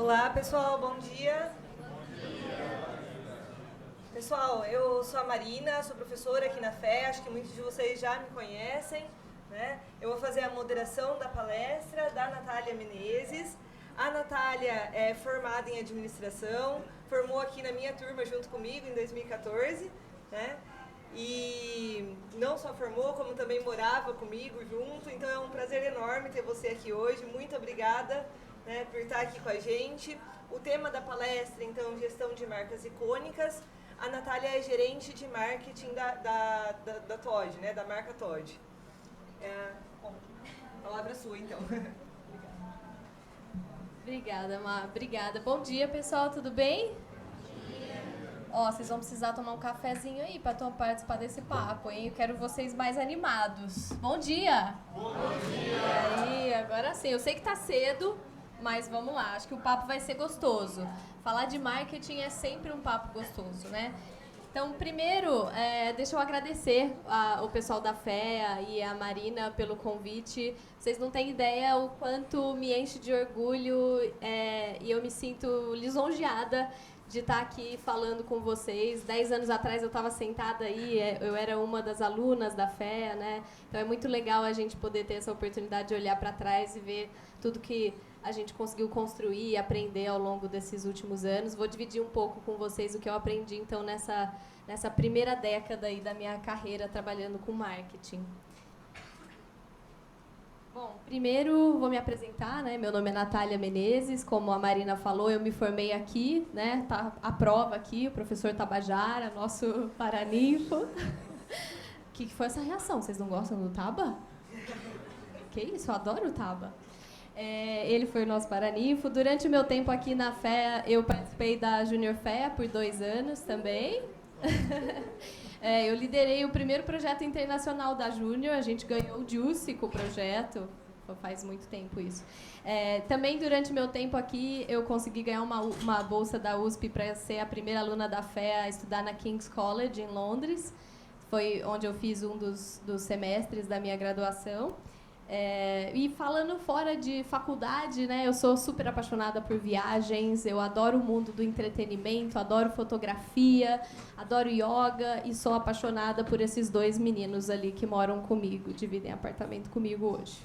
Olá, pessoal, bom dia. Pessoal, eu sou a Marina, sou professora aqui na FE, acho que muitos de vocês já me conhecem, né? Eu vou fazer a moderação da palestra da Natália Menezes. A Natália é formada em administração, formou aqui na minha turma junto comigo em 2014, né? E não só formou, como também morava comigo junto, então é um prazer enorme ter você aqui hoje. Muito obrigada, né, por estar aqui com a gente. O tema da palestra, então, gestão de marcas icônicas. A Natália é gerente de marketing da Todd, né, da marca Todd. Bom, a palavra é sua, então. Obrigada, Má. Obrigada. Bom dia, pessoal. Tudo bem? Ó, vocês vão precisar tomar um cafezinho aí para participar desse papo, hein? Eu quero vocês mais animados. Bom dia! Bom dia! E aí, agora sim. Eu sei que tá cedo, mas vamos lá. Acho que o papo vai ser gostoso. Falar de marketing é sempre um papo gostoso, né? Então, primeiro, deixa eu agradecer o pessoal da FEA e a Marina pelo convite. Vocês não têm ideia o quanto me enche de orgulho e eu me sinto lisonjeada de estar aqui falando com vocês. 10 anos atrás eu estava sentada aí, eu era uma das alunas da FEA, né? Então é muito legal a gente poder ter essa oportunidade de olhar para trás e ver tudo que a gente conseguiu construir e aprender ao longo desses últimos anos. Vou dividir um pouco com vocês o que eu aprendi, então, nessa primeira década aí da minha carreira trabalhando com marketing. Bom, primeiro vou me apresentar, né? Meu nome é Natália Menezes, como a Marina falou, eu me formei aqui, né? Tá a prova aqui, o professor Tabajara, nosso paraninfo. O que foi essa reação? Vocês não gostam do Taba? Que isso, eu adoro o Taba. Ele foi o nosso paraninfo. Durante o meu tempo aqui na FEA, eu participei da Junior FEA por 2 anos também. Eu liderei o primeiro projeto internacional da Júnior, a gente ganhou o Juicy com o projeto, faz muito tempo isso. Também durante meu tempo aqui, eu consegui ganhar uma bolsa da USP para ser a primeira aluna da FEA a estudar na King's College, em Londres. Foi onde eu fiz um dos semestres da minha graduação. E falando fora de faculdade, né, eu sou super apaixonada por viagens, eu adoro o mundo do entretenimento, adoro fotografia, adoro yoga e sou apaixonada por esses 2 meninos ali que moram comigo, dividem apartamento comigo hoje.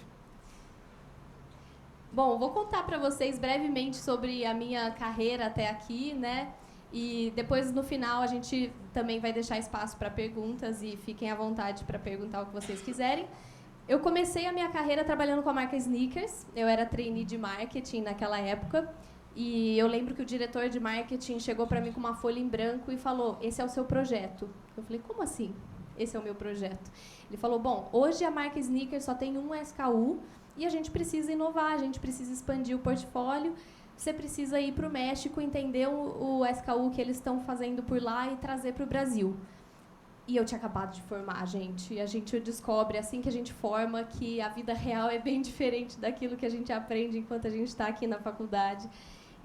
Bom, vou contar para vocês brevemente sobre a minha carreira até aqui, né? E depois, no final, a gente também vai deixar espaço para perguntas e fiquem à vontade para perguntar o que vocês quiserem. Eu comecei a minha carreira trabalhando com a marca Snickers. Eu era trainee de marketing naquela época. E eu lembro que o diretor de marketing chegou para mim com uma folha em branco e falou: esse é o seu projeto. Eu falei: como assim? Esse é o meu projeto. Ele falou: bom, hoje a marca Snickers só tem um SKU e a gente precisa inovar, a gente precisa expandir o portfólio. Você precisa ir para o México, entender o SKU que eles estão fazendo por lá e trazer para o Brasil. E eu tinha acabado de formar, gente. E a gente descobre, assim que a gente forma, que a vida real é bem diferente daquilo que a gente aprende enquanto a gente está aqui na faculdade.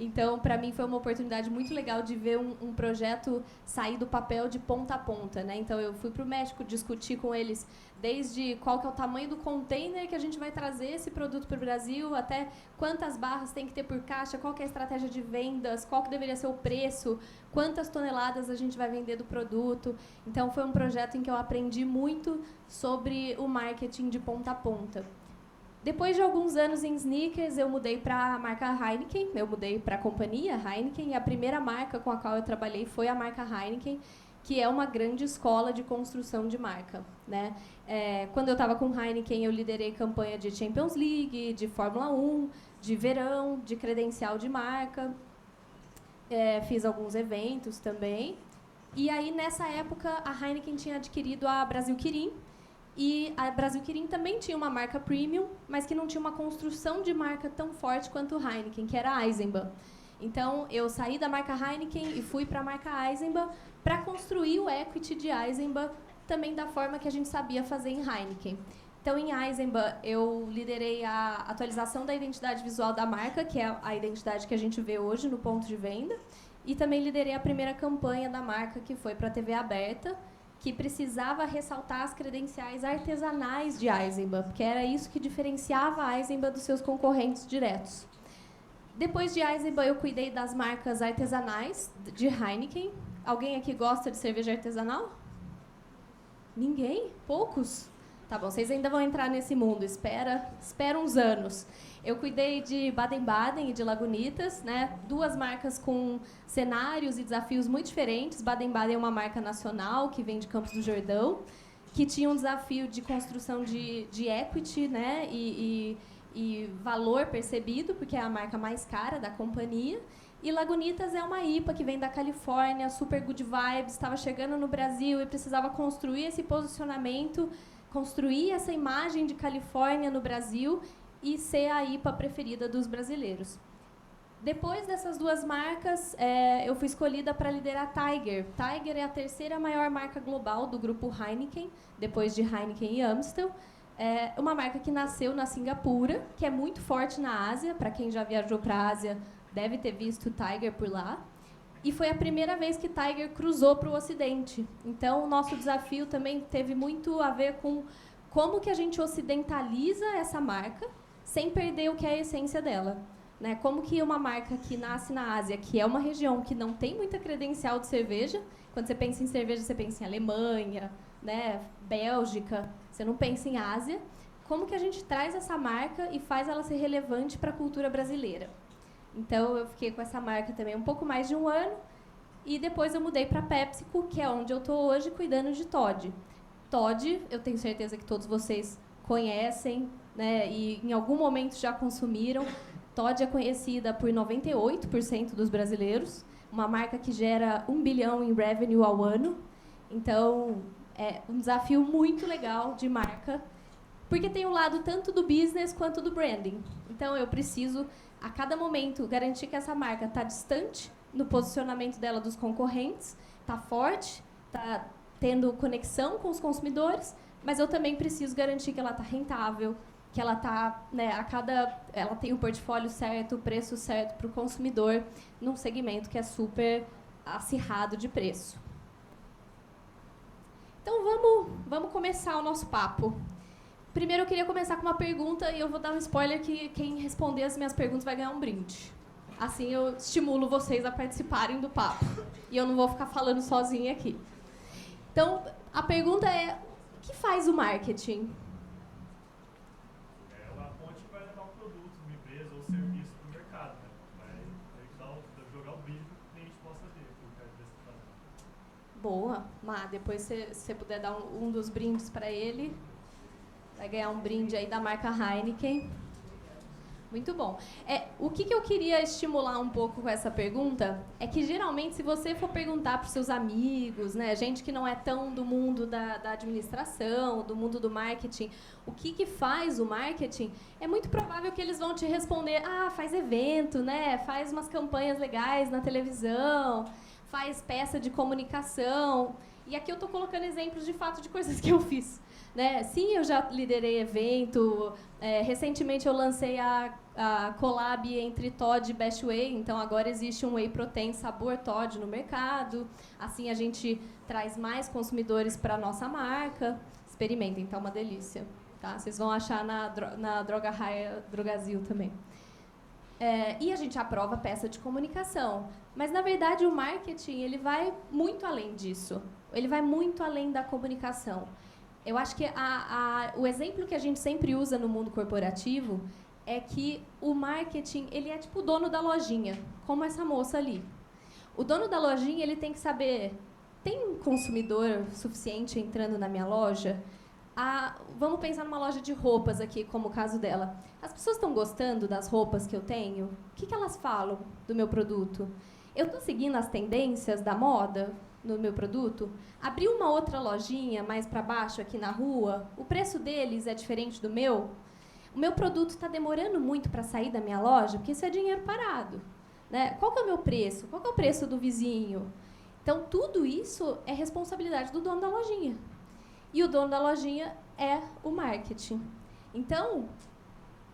Então, para mim, foi uma oportunidade muito legal de ver um projeto sair do papel de ponta a ponta, né? Então, eu fui para o México discutir com eles desde qual que é o tamanho do container que a gente vai trazer esse produto para o Brasil, até quantas barras tem que ter por caixa, qual que é a estratégia de vendas, qual que deveria ser o preço, quantas toneladas a gente vai vender do produto. Então, foi um projeto em que eu aprendi muito sobre o marketing de ponta a ponta. Depois de alguns anos em sneakers, eu mudei para a marca Heineken, eu mudei para a companhia Heineken, e a primeira marca com a qual eu trabalhei foi a marca Heineken, que é uma grande escola de construção de marca, né? Quando eu estava com Heineken, eu liderei campanha de Champions League, de Fórmula 1, de verão, de credencial de marca, fiz alguns eventos também. E aí, nessa época, a Heineken tinha adquirido a Brasil Kirin, e a Brasil Kirin também tinha uma marca premium, mas que não tinha uma construção de marca tão forte quanto o Heineken, que era a Eisenbahn. Então, eu saí da marca Heineken e fui para a marca Eisenbahn para construir o equity de Eisenbahn também da forma que a gente sabia fazer em Heineken. Então, em Eisenbahn, eu liderei a atualização da identidade visual da marca, que é a identidade que a gente vê hoje no ponto de venda, e também liderei a primeira campanha da marca, que foi para a TV aberta, que precisava ressaltar as credenciais artesanais de Eisenbahn, porque era isso que diferenciava a Eisenbahn dos seus concorrentes diretos. Depois de Eisenbahn, eu cuidei das marcas artesanais de Heineken. Alguém aqui gosta de cerveja artesanal? Ninguém? Poucos? Tá bom, vocês ainda vão entrar nesse mundo, espera uns anos. Eu cuidei de Baden-Baden e de Lagunitas, né? 2 marcas com cenários e desafios muito diferentes. Baden-Baden é uma marca nacional que vem de Campos do Jordão, que tinha um desafio de construção de equity, né? E valor percebido, porque é a marca mais cara da companhia. E Lagunitas é uma IPA que vem da Califórnia, super good vibes, estava chegando no Brasil e precisava construir esse posicionamento, construir essa imagem de Califórnia no Brasil e ser a IPA preferida dos brasileiros. Depois dessas 2 marcas, eu fui escolhida para liderar Tiger. Tiger é a 3ª maior marca global do grupo Heineken, depois de Heineken e Amstel. É uma marca que nasceu na Singapura, que é muito forte na Ásia. Para quem já viajou para a Ásia, deve ter visto Tiger por lá. E foi a primeira vez que Tiger cruzou para o Ocidente. Então, o nosso desafio também teve muito a ver com como que a gente ocidentaliza essa marca sem perder o que é a essência dela. Né? Como que uma marca que nasce na Ásia, que é uma região que não tem muita credencial de cerveja, quando você pensa em cerveja, você pensa em Alemanha, né? Bélgica, você não pensa em Ásia. Como que a gente traz essa marca e faz ela ser relevante para a cultura brasileira? Então, eu fiquei com essa marca também um pouco mais de 1 ano. E depois eu mudei para a PepsiCo, que é onde eu estou hoje cuidando de Toddy. Toddy, eu tenho certeza que todos vocês conhecem, né, e em algum momento já consumiram. Toddy é conhecida por 98% dos brasileiros. Uma marca que gera 1 bilhão em revenue ao ano. Então, é um desafio muito legal de marca, porque tem o lado tanto do business quanto do branding. Então, eu preciso, a cada momento, garantir que essa marca está distante no posicionamento dela dos concorrentes, está forte, está tendo conexão com os consumidores, mas eu também preciso garantir que ela está rentável, que ela está, né, ela tem o portfólio certo, o preço certo para o consumidor, num segmento que é super acirrado de preço. Então, vamos começar o nosso papo. Primeiro, eu queria começar com uma pergunta e eu vou dar um spoiler que quem responder as minhas perguntas vai ganhar um brinde. Assim, eu estimulo vocês a participarem do papo. E eu não vou ficar falando sozinha aqui. Então, a pergunta é, o que faz o marketing? É uma ponte que vai levar um produto, uma empresa ou serviço para o mercado. Né? Vai jogar o brilho para que o cliente possa ver o que o cara está fazendo. Boa. Má, depois se você puder dar um dos brindes para ele, vai ganhar um brinde aí da marca Heineken. Muito bom. O que eu queria estimular um pouco com essa pergunta é que, geralmente, se você for perguntar para os seus amigos, né, gente que não é tão do mundo da administração, do mundo do marketing, o que faz o marketing, é muito provável que eles vão te responder, faz evento, né, faz umas campanhas legais na televisão, faz peça de comunicação. E aqui eu estou colocando exemplos, de fato, de coisas que eu fiz. Né? Sim, eu já liderei evento. Recentemente eu lancei a collab entre Toddy e Best Whey, então agora existe um Whey Protein sabor Toddy no mercado. Assim a gente traz mais consumidores para a nossa marca. Experimentem, tá uma delícia. Tá? Vocês vão achar na Droga Raia Drogazil também. E a gente aprova peça de comunicação. Mas, na verdade, o marketing ele vai muito além disso. Ele vai muito além da comunicação. Eu acho que o exemplo que a gente sempre usa no mundo corporativo é que o marketing ele é tipo o dono da lojinha, como essa moça ali. O dono da lojinha ele tem que saber, tem um consumidor suficiente entrando na minha loja? Vamos pensar numa loja de roupas aqui, como o caso dela. As pessoas estão gostando das roupas que eu tenho? O que elas falam do meu produto? Eu estou seguindo as tendências da moda no meu produto? Abri uma outra lojinha mais para baixo aqui na rua, o preço deles é diferente do meu? O meu produto está demorando muito para sair da minha loja, porque isso é dinheiro parado. Né? Qual que é o meu preço? Qual que é o preço do vizinho? Então, tudo isso é responsabilidade do dono da lojinha. E o dono da lojinha é o marketing. Então,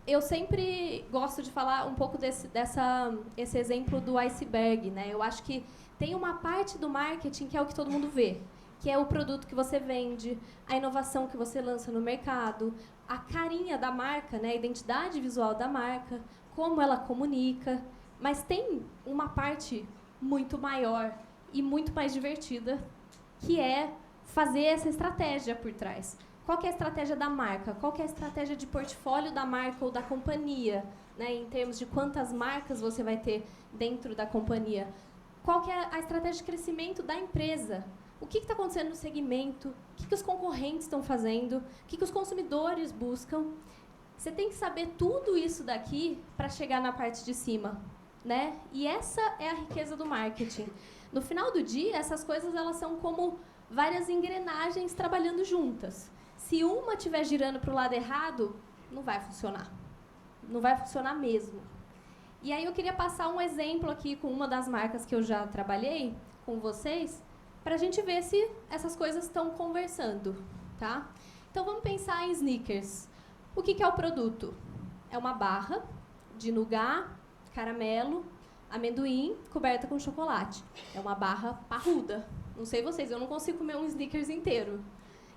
eu sempre gosto de falar um pouco esse exemplo do iceberg. Né? Eu acho que tem uma parte do marketing que é o que todo mundo vê, que é o produto que você vende, a inovação que você lança no mercado, a carinha da marca, né? A identidade visual da marca, como ela comunica, mas tem uma parte muito maior e muito mais divertida, que é fazer essa estratégia por trás. Qual que é a estratégia da marca? Qual que é a estratégia de portfólio da marca ou da companhia, né, em termos de quantas marcas você vai ter dentro da companhia? Qual que é a estratégia de crescimento da empresa? O que está acontecendo no segmento? O que os concorrentes estão fazendo? O que os consumidores buscam? Você tem que saber tudo isso daqui para chegar na parte de cima, né? E essa é a riqueza do marketing. No final do dia, essas coisas elas são como várias engrenagens trabalhando juntas. Se uma estiver girando para o lado errado, não vai funcionar. Não vai funcionar mesmo. E aí eu queria passar um exemplo aqui com uma das marcas que eu já trabalhei com vocês, para a gente ver se essas coisas estão conversando, tá? Então vamos pensar em sneakers. O que é o produto? É uma barra de nougat, caramelo, amendoim, coberta com chocolate. É uma barra parruda. Não sei vocês, eu não consigo comer um sneakers inteiro.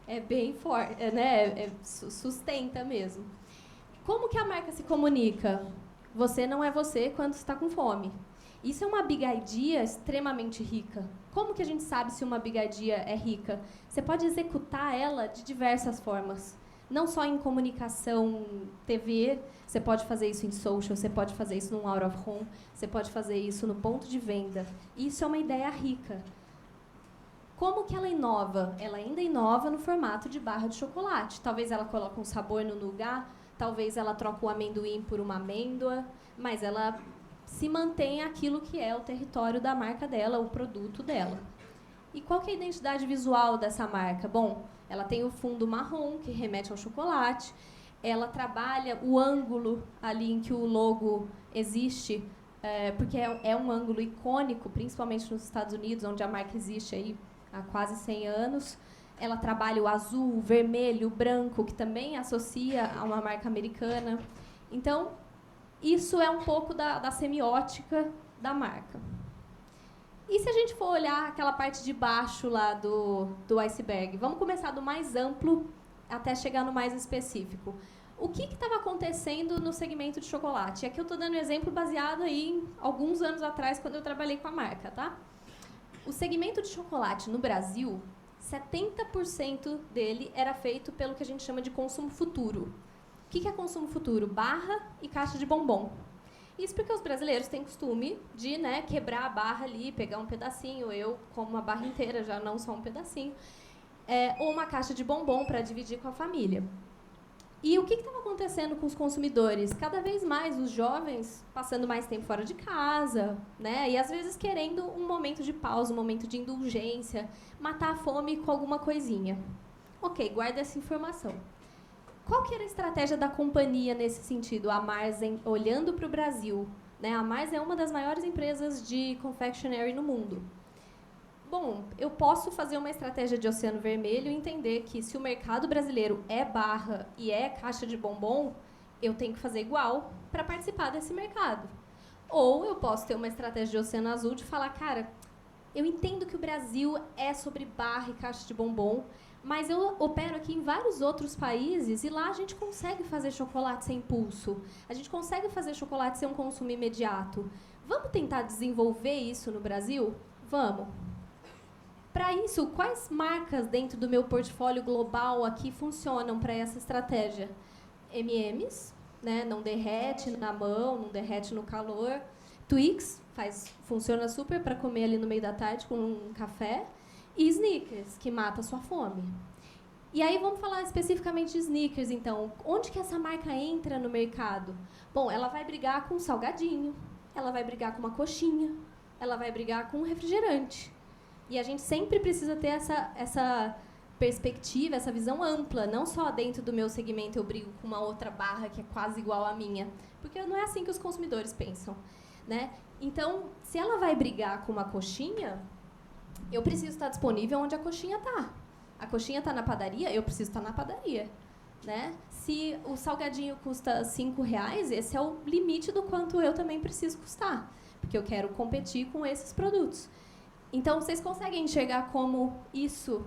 É bem forte, né? Sustenta mesmo. Como que a marca se comunica? Você não é você quando está com fome. Isso é uma big idea extremamente rica. Como que a gente sabe se uma big idea é rica? Você pode executar ela de diversas formas. Não só em comunicação TV, você pode fazer isso em social, você pode fazer isso no out of home, você pode fazer isso no ponto de venda. Isso é uma ideia rica. Como que ela inova? Ela ainda inova no formato de barra de chocolate. Talvez ela coloque um sabor no nougat, talvez ela troque o amendoim por uma amêndoa, mas ela se mantém aquilo que é o território da marca dela, o produto dela. E qual que é a identidade visual dessa marca? Bom, ela tem o fundo marrom, que remete ao chocolate. Ela trabalha o ângulo ali em que o logo existe, porque é um ângulo icônico, principalmente nos Estados Unidos, onde a marca existe aí há quase 100 anos. Ela trabalha o azul, o vermelho, o branco, que também associa a uma marca americana. Então, isso é um pouco da semiótica da marca. E se a gente for olhar aquela parte de baixo lá do iceberg? Vamos começar do mais amplo até chegar no mais específico. O que estava acontecendo no segmento de chocolate? E aqui eu estou dando um exemplo baseado aí em alguns anos atrás, quando eu trabalhei com a marca, tá? O segmento de chocolate no Brasil, 70% dele era feito pelo que a gente chama de consumo futuro. O que é consumo futuro? Barra e caixa de bombom. Isso porque os brasileiros têm costume de, né, quebrar a barra ali, pegar um pedacinho. Eu como uma barra inteira, já não só um pedacinho. Ou uma caixa de bombom para dividir com a família. E o que estava acontecendo com os consumidores? Cada vez mais os jovens passando mais tempo fora de casa, né? E às vezes querendo um momento de pausa, um momento de indulgência, matar a fome com alguma coisinha. Ok, guarda essa informação. Qual que era a estratégia da companhia nesse sentido? A Mars, olhando para o Brasil, né? A Mars é uma das maiores empresas de confectionery no mundo. Bom, eu posso fazer uma estratégia de oceano vermelho e entender que se o mercado brasileiro é barra e é caixa de bombom, eu tenho que fazer igual para participar desse mercado. Ou eu posso ter uma estratégia de oceano azul de falar, cara, eu entendo que o Brasil é sobre barra e caixa de bombom, mas eu opero aqui em vários outros países e lá a gente consegue fazer chocolate sem impulso. A gente consegue fazer chocolate sem um consumo imediato. Vamos tentar desenvolver isso no Brasil? Vamos. Para isso, quais marcas dentro do meu portfólio global aqui funcionam para essa estratégia? M&M's, né? Não derrete na mão, não derrete no calor. Twix, funciona super para comer ali no meio da tarde com um café. E sneakers, que mata a sua fome. E aí vamos falar especificamente de sneakers, então. Onde que essa marca entra no mercado? Bom, ela vai brigar com um salgadinho, ela vai brigar com uma coxinha, ela vai brigar com um refrigerante. E a gente sempre precisa ter essa perspectiva, essa visão ampla. Não só dentro do meu segmento eu brigo com uma outra barra que é quase igual à minha. Porque não é assim que os consumidores pensam, né? Então, se ela vai brigar com uma coxinha, eu preciso estar disponível onde a coxinha está. A coxinha está na padaria, eu preciso estar na padaria, né? Se o salgadinho custa R$5, esse é o limite do quanto eu também preciso custar. Porque eu quero competir com esses produtos. Então, vocês conseguem enxergar como isso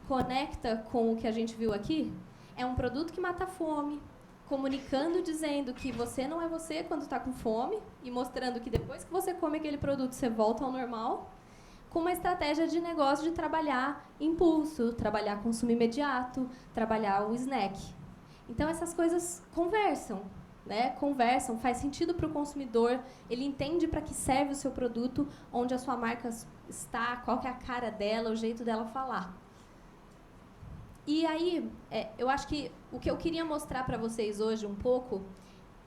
conecta com o que a gente viu aqui? É um produto que mata a fome, comunicando, dizendo que você não é você quando está com fome e mostrando que depois que você come aquele produto, você volta ao normal, com uma estratégia de negócio de trabalhar impulso, trabalhar consumo imediato, trabalhar o snack. Então, essas coisas conversam, né? Conversam, faz sentido para o consumidor, ele entende para que serve o seu produto, onde a sua marca está, qual que é a cara dela, o jeito dela falar. E aí, eu acho que o que eu queria mostrar para vocês hoje um pouco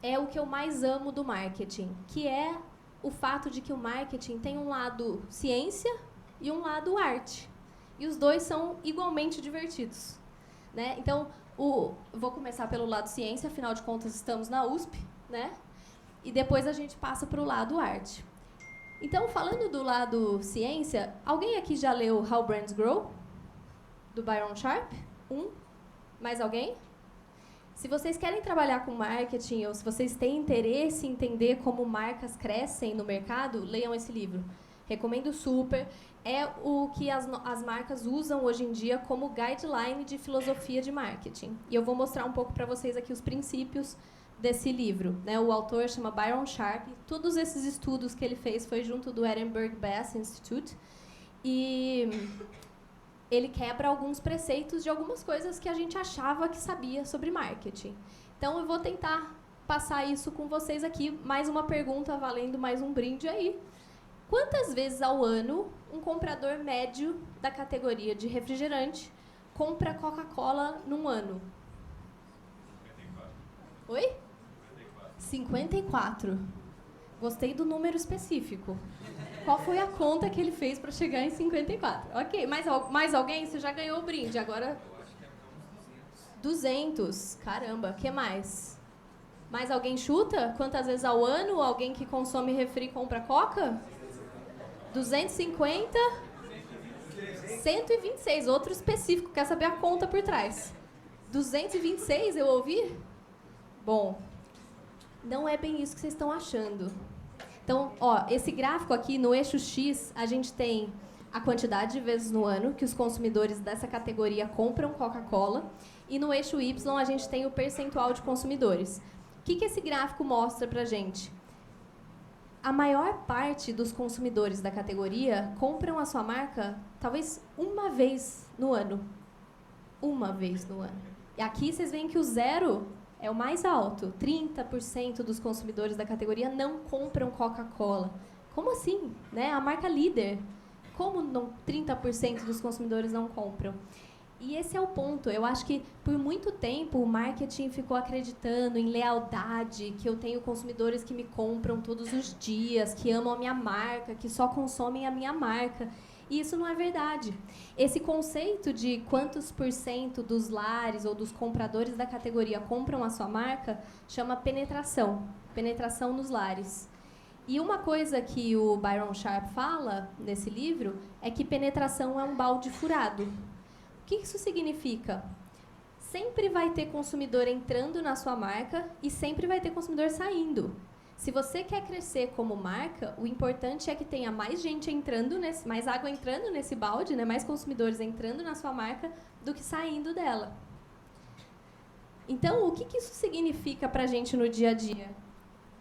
é o que eu mais amo do marketing, que é o fato de que o marketing tem um lado ciência e um lado arte. E os dois são igualmente divertidos, né? Então, vou começar pelo lado ciência, afinal de contas estamos na USP, né? E depois a gente passa para o lado arte. Então, falando do lado ciência, alguém aqui já leu How Brands Grow? Do Byron Sharp? Mais alguém? Se vocês querem trabalhar com marketing ou se vocês têm interesse em entender como marcas crescem no mercado, leiam esse livro. Recomendo super. É o que as marcas usam hoje em dia como guideline de filosofia de marketing. E eu vou mostrar um pouco para vocês aqui os princípios desse livro, né? O autor chama Byron Sharp. Todos esses estudos que ele fez foi junto do Edinburgh Bass Institute. E ele quebra alguns preceitos de algumas coisas que a gente achava que sabia sobre marketing. Então, eu vou tentar passar isso com vocês aqui. Mais uma pergunta valendo mais um brinde aí. Quantas vezes ao ano um comprador médio da categoria de refrigerante compra Coca-Cola num ano? 54. Oi? 54. Gostei do número específico. Qual foi a conta que ele fez para chegar em 54? Ok, mais alguém? Você já ganhou o brinde, agora... Eu acho que é uns 200. 200, caramba, o que mais? Mais alguém chuta? Quantas vezes ao ano alguém que consome refri compra Coca? 250? 126, outro específico, quer saber a conta por trás. 226, eu ouvi? Bom, não é bem isso que vocês estão achando. Então, esse gráfico aqui, no eixo X, a gente tem a quantidade de vezes no ano que os consumidores dessa categoria compram Coca-Cola. E no eixo Y, a gente tem o percentual de consumidores. O que esse gráfico mostra pra gente? A maior parte dos consumidores da categoria compram a sua marca talvez uma vez no ano. Uma vez no ano. E aqui vocês veem que o zero é o mais alto. 30% dos consumidores da categoria não compram Coca-Cola. Como assim? Né? A marca líder. Como não 30% dos consumidores não compram? E esse é o ponto. Eu acho que, por muito tempo, o marketing ficou acreditando em lealdade, que eu tenho consumidores que me compram todos os dias, que amam a minha marca, que só consomem a minha marca. E isso não é verdade. Esse conceito de quantos % dos lares ou dos compradores da categoria compram a sua marca chama penetração. Penetração nos lares. E uma coisa que o Byron Sharp fala nesse livro é que penetração é um balde furado. O que isso significa? Sempre vai ter consumidor entrando na sua marca e sempre vai ter consumidor saindo. Se você quer crescer como marca, o importante é que tenha mais gente entrando, mais água entrando nesse balde, né, mais consumidores entrando na sua marca do que saindo dela. Então, o que isso significa pra gente no dia a dia?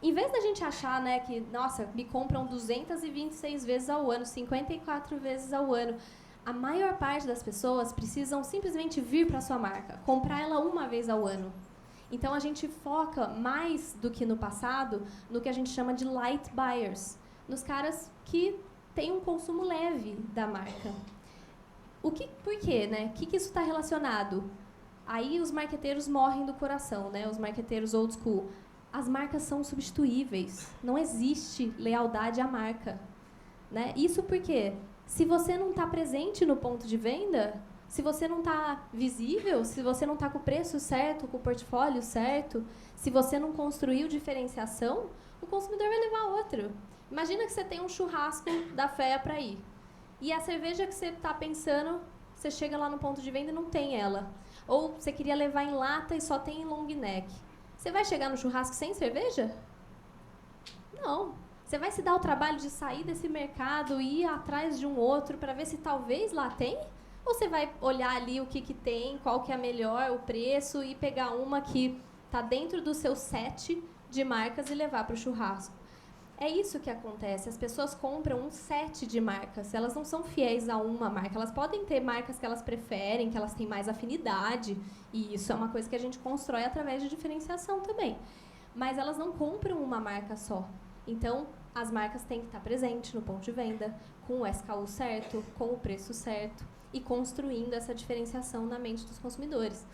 Em vez da gente achar, né, que, nossa, me compram 226 vezes ao ano, 54 vezes ao ano, a maior parte das pessoas precisam simplesmente vir para a sua marca, comprar ela uma vez ao ano. Então, a gente foca mais do que no passado no que a gente chama de light buyers, nos caras que têm um consumo leve da marca. Por quê, né? O que isso está relacionado? Aí os marqueteiros morrem do coração, né? Os marqueteiros old school. As marcas são substituíveis. Não existe lealdade à marca, né? Isso porque, se você não está presente no ponto de venda, se você não está visível, se você não está com o preço certo, com o portfólio certo, se você não construiu diferenciação, o consumidor vai levar outro. Imagina que você tem um churrasco da fé para ir. E a cerveja que você está pensando, você chega lá no ponto de venda e não tem ela. Ou você queria levar em lata e só tem em long neck. Você vai chegar no churrasco sem cerveja? Não. Você vai se dar o trabalho de sair desse mercado e ir atrás de um outro para ver se talvez lá tem? Ou você vai olhar ali o que tem, qual que é a melhor, o preço, e pegar uma que tá dentro do seu set de marcas e levar para o churrasco. É isso que acontece, as pessoas compram um set de marcas, elas não são fiéis a uma marca, elas podem ter marcas que elas preferem, que elas têm mais afinidade, e isso é uma coisa que a gente constrói através de diferenciação também. Mas elas não compram uma marca só. Então, as marcas têm que estar presentes no ponto de venda, com o SKU certo, com o preço certo, e construindo essa diferenciação na mente dos consumidores.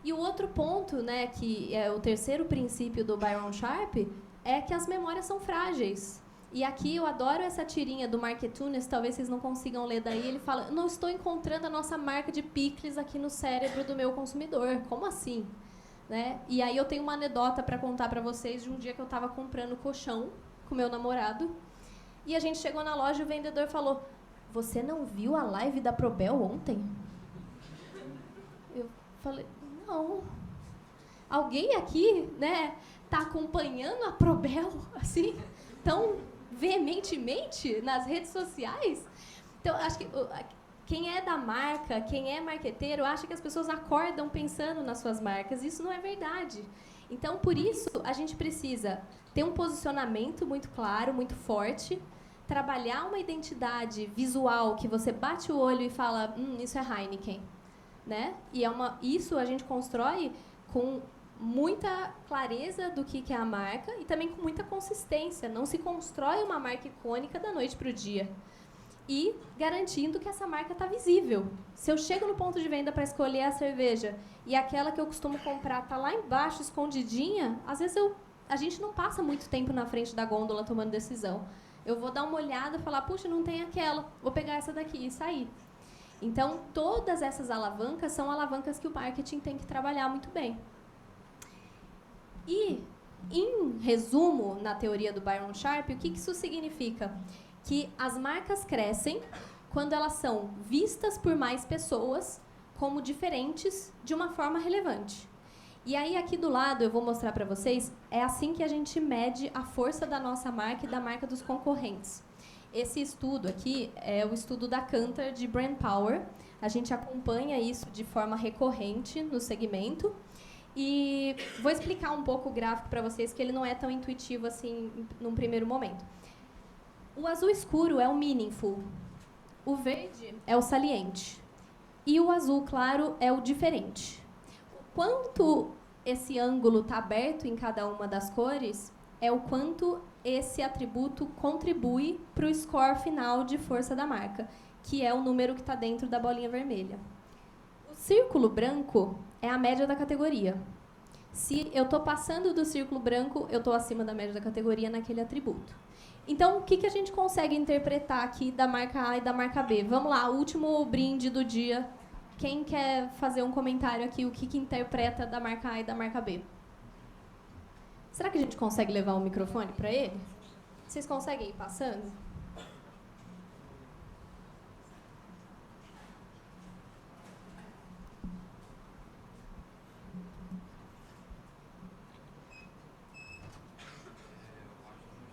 E o outro ponto, né, que é o terceiro princípio do Byron Sharp, é que as memórias são frágeis. E aqui eu adoro essa tirinha do Marketunes, talvez vocês não consigam ler daí, ele fala, não estou encontrando a nossa marca de picles aqui no cérebro do meu consumidor. Como assim? Né? E aí eu tenho uma anedota para contar para vocês de um dia que eu estava comprando colchão com meu namorado, e a gente chegou na loja e o vendedor falou, você não viu a live da Probel ontem? Eu falei, não. Alguém aqui, né, tá acompanhando a Probel, assim, tão veementemente nas redes sociais? Então, acho que quem é da marca, quem é marqueteiro, acha que as pessoas acordam pensando nas suas marcas. Isso não é verdade. Então, por isso, a gente precisa ter um posicionamento muito claro, muito forte, trabalhar uma identidade visual que você bate o olho e fala, isso é Heineken, né? E isso a gente constrói com muita clareza do que é a marca e também com muita consistência. Não se constrói uma marca icônica da noite para o dia. E garantindo que essa marca está visível. Se eu chego no ponto de venda para escolher a cerveja e aquela que eu costumo comprar está lá embaixo, escondidinha, às vezes a gente não passa muito tempo na frente da gôndola tomando decisão. Eu vou dar uma olhada e falar, puxa, não tem aquela, vou pegar essa daqui e sair. Então, todas essas alavancas são alavancas que o marketing tem que trabalhar muito bem. E, em resumo, na teoria do Byron Sharp, o que isso significa? Que as marcas crescem quando elas são vistas por mais pessoas como diferentes de uma forma relevante. E aí, aqui do lado, eu vou mostrar para vocês, é assim que a gente mede a força da nossa marca e da marca dos concorrentes. Esse estudo aqui é o estudo da Kantar de Brand Power. A gente acompanha isso de forma recorrente no segmento. E vou explicar um pouco o gráfico para vocês, que ele não é tão intuitivo assim num primeiro momento. O azul escuro é o meaningful, o verde é o saliente e o azul claro é o diferente. O quanto esse ângulo está aberto em cada uma das cores é o quanto esse atributo contribui para o score final de força da marca, que é o número que está dentro da bolinha vermelha. O círculo branco é a média da categoria. Se eu estou passando do círculo branco, eu estou acima da média da categoria naquele atributo. Então, o que a gente consegue interpretar aqui da marca A e da marca B? Vamos lá, último brinde do dia. Quem quer fazer um comentário aqui, o que interpreta da marca A e da marca B? Será que a gente consegue levar o microfone para ele? Vocês conseguem ir passando?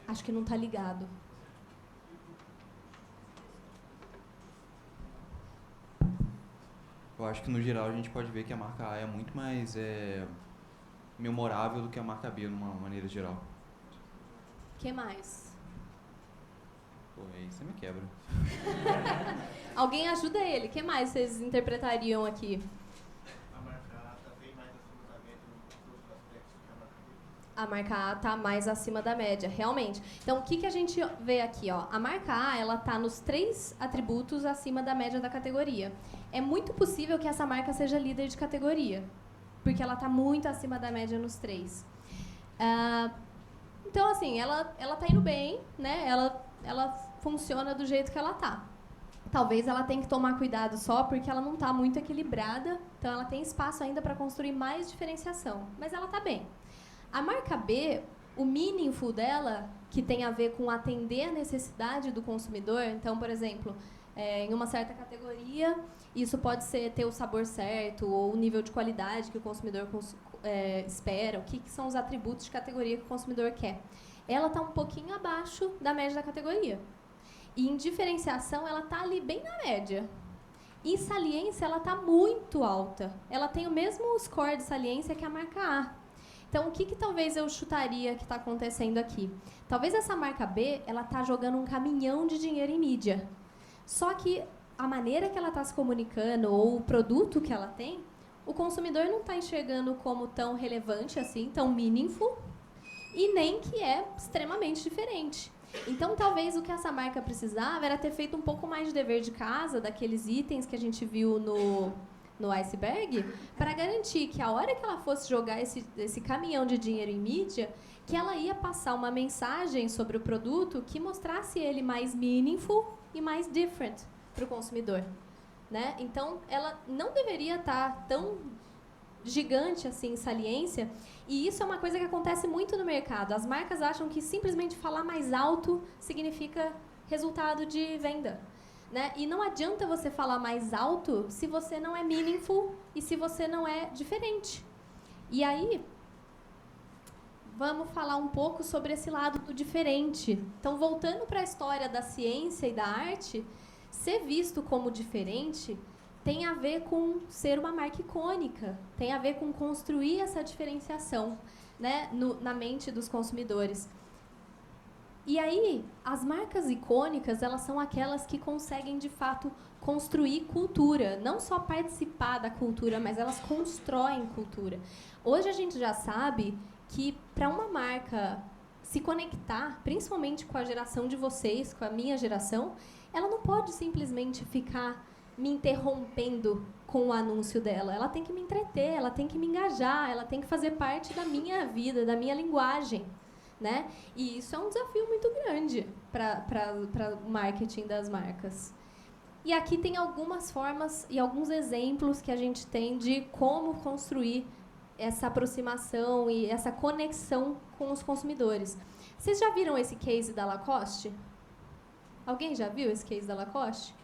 Acho que não está ligado. Eu acho que, no geral, a gente pode ver que a marca A é muito mais memorável do que a marca B, de uma maneira geral. O que mais? Pô, aí você me quebra. Alguém ajuda ele. O que mais vocês interpretariam aqui? A marca A está mais acima da média, realmente. Então, o que a gente vê aqui? Ó? A marca A ela está nos 3 atributos acima da média da categoria. É muito possível que essa marca seja líder de categoria, porque ela está muito acima da média nos 3. Então, assim, ela está indo bem, né? Ela funciona do jeito que ela está. Talvez ela tenha que tomar cuidado só porque ela não está muito equilibrada, então ela tem espaço ainda para construir mais diferenciação, mas ela está bem. A marca B, o meaningful dela, que tem a ver com atender a necessidade do consumidor, então, por exemplo, em uma certa categoria, isso pode ser ter o sabor certo ou o nível de qualidade que o consumidor espera, o que são os atributos de categoria que o consumidor quer. Ela está um pouquinho abaixo da média da categoria. E em diferenciação, ela está ali bem na média. Em saliência, ela está muito alta. Ela tem o mesmo score de saliência que a marca A. Então, o que talvez eu chutaria que está acontecendo aqui? Talvez essa marca B, ela está jogando um caminhão de dinheiro em mídia. Só que a maneira que ela está se comunicando ou o produto que ela tem, o consumidor não está enxergando como tão relevante assim, tão meaningful, e nem que é extremamente diferente. Então, talvez o que essa marca precisava era ter feito um pouco mais de dever de casa, daqueles itens que a gente viu no iceberg, para garantir que a hora que ela fosse jogar esse caminhão de dinheiro em mídia, que ela ia passar uma mensagem sobre o produto que mostrasse ele mais meaningful e mais different para o consumidor, né? Então, ela não deveria estar tão gigante assim em saliência, e isso é uma coisa que acontece muito no mercado. As marcas acham que simplesmente falar mais alto significa resultado de venda, né? E não adianta você falar mais alto se você não é meaningful e se você não é diferente. E aí, vamos falar um pouco sobre esse lado do diferente. Então, voltando para a história da ciência e da arte, ser visto como diferente tem a ver com ser uma marca icônica, tem a ver com construir essa diferenciação, né, na mente dos consumidores. E aí, as marcas icônicas, elas são aquelas que conseguem, de fato, construir cultura. Não só participar da cultura, mas elas constroem cultura. Hoje a gente já sabe que, para uma marca se conectar, principalmente com a geração de vocês, com a minha geração, ela não pode simplesmente ficar me interrompendo com o anúncio dela. Ela tem que me entreter, ela tem que me engajar, ela tem que fazer parte da minha vida, da minha linguagem, né? E isso é um desafio muito grande para o marketing das marcas. E aqui tem algumas formas e alguns exemplos que a gente tem de como construir essa aproximação e essa conexão com os consumidores. Vocês já viram esse case da Lacoste? Alguém já viu esse case da Lacoste?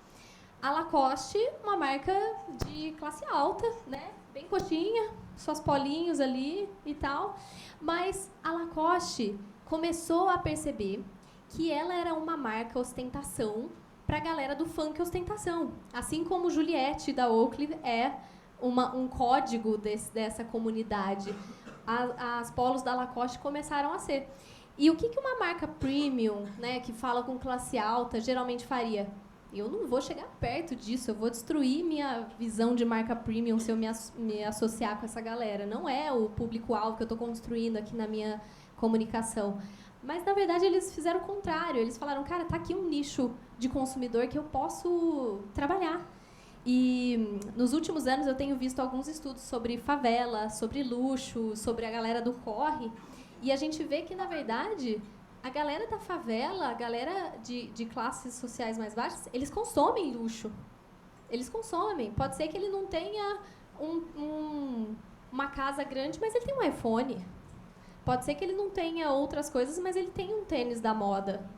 A Lacoste, uma marca de classe alta, né? Bem coxinha, suas polinhos ali e tal. Mas a Lacoste começou a perceber que ela era uma marca ostentação para a galera do funk ostentação. Assim como Juliette da Oakley é um código dessa comunidade. As polos da Lacoste começaram a ser. E o que uma marca premium, né, que fala com classe alta, geralmente faria? Eu não vou chegar perto disso, eu vou destruir minha visão de marca premium se eu me associar com essa galera. Não é o público-alvo que eu estou construindo aqui na minha comunicação. Mas, na verdade, eles fizeram o contrário. Eles falaram, cara, tá aqui um nicho de consumidor que eu posso trabalhar. E, nos últimos anos, eu tenho visto alguns estudos sobre favela, sobre luxo, sobre a galera do corre. E a gente vê que, na verdade, a galera da favela, a galera de classes sociais mais baixas, eles consomem luxo. Eles consomem. Pode ser que ele não tenha uma casa grande, mas ele tem um iPhone. Pode ser que ele não tenha outras coisas, mas ele tem um tênis da moda.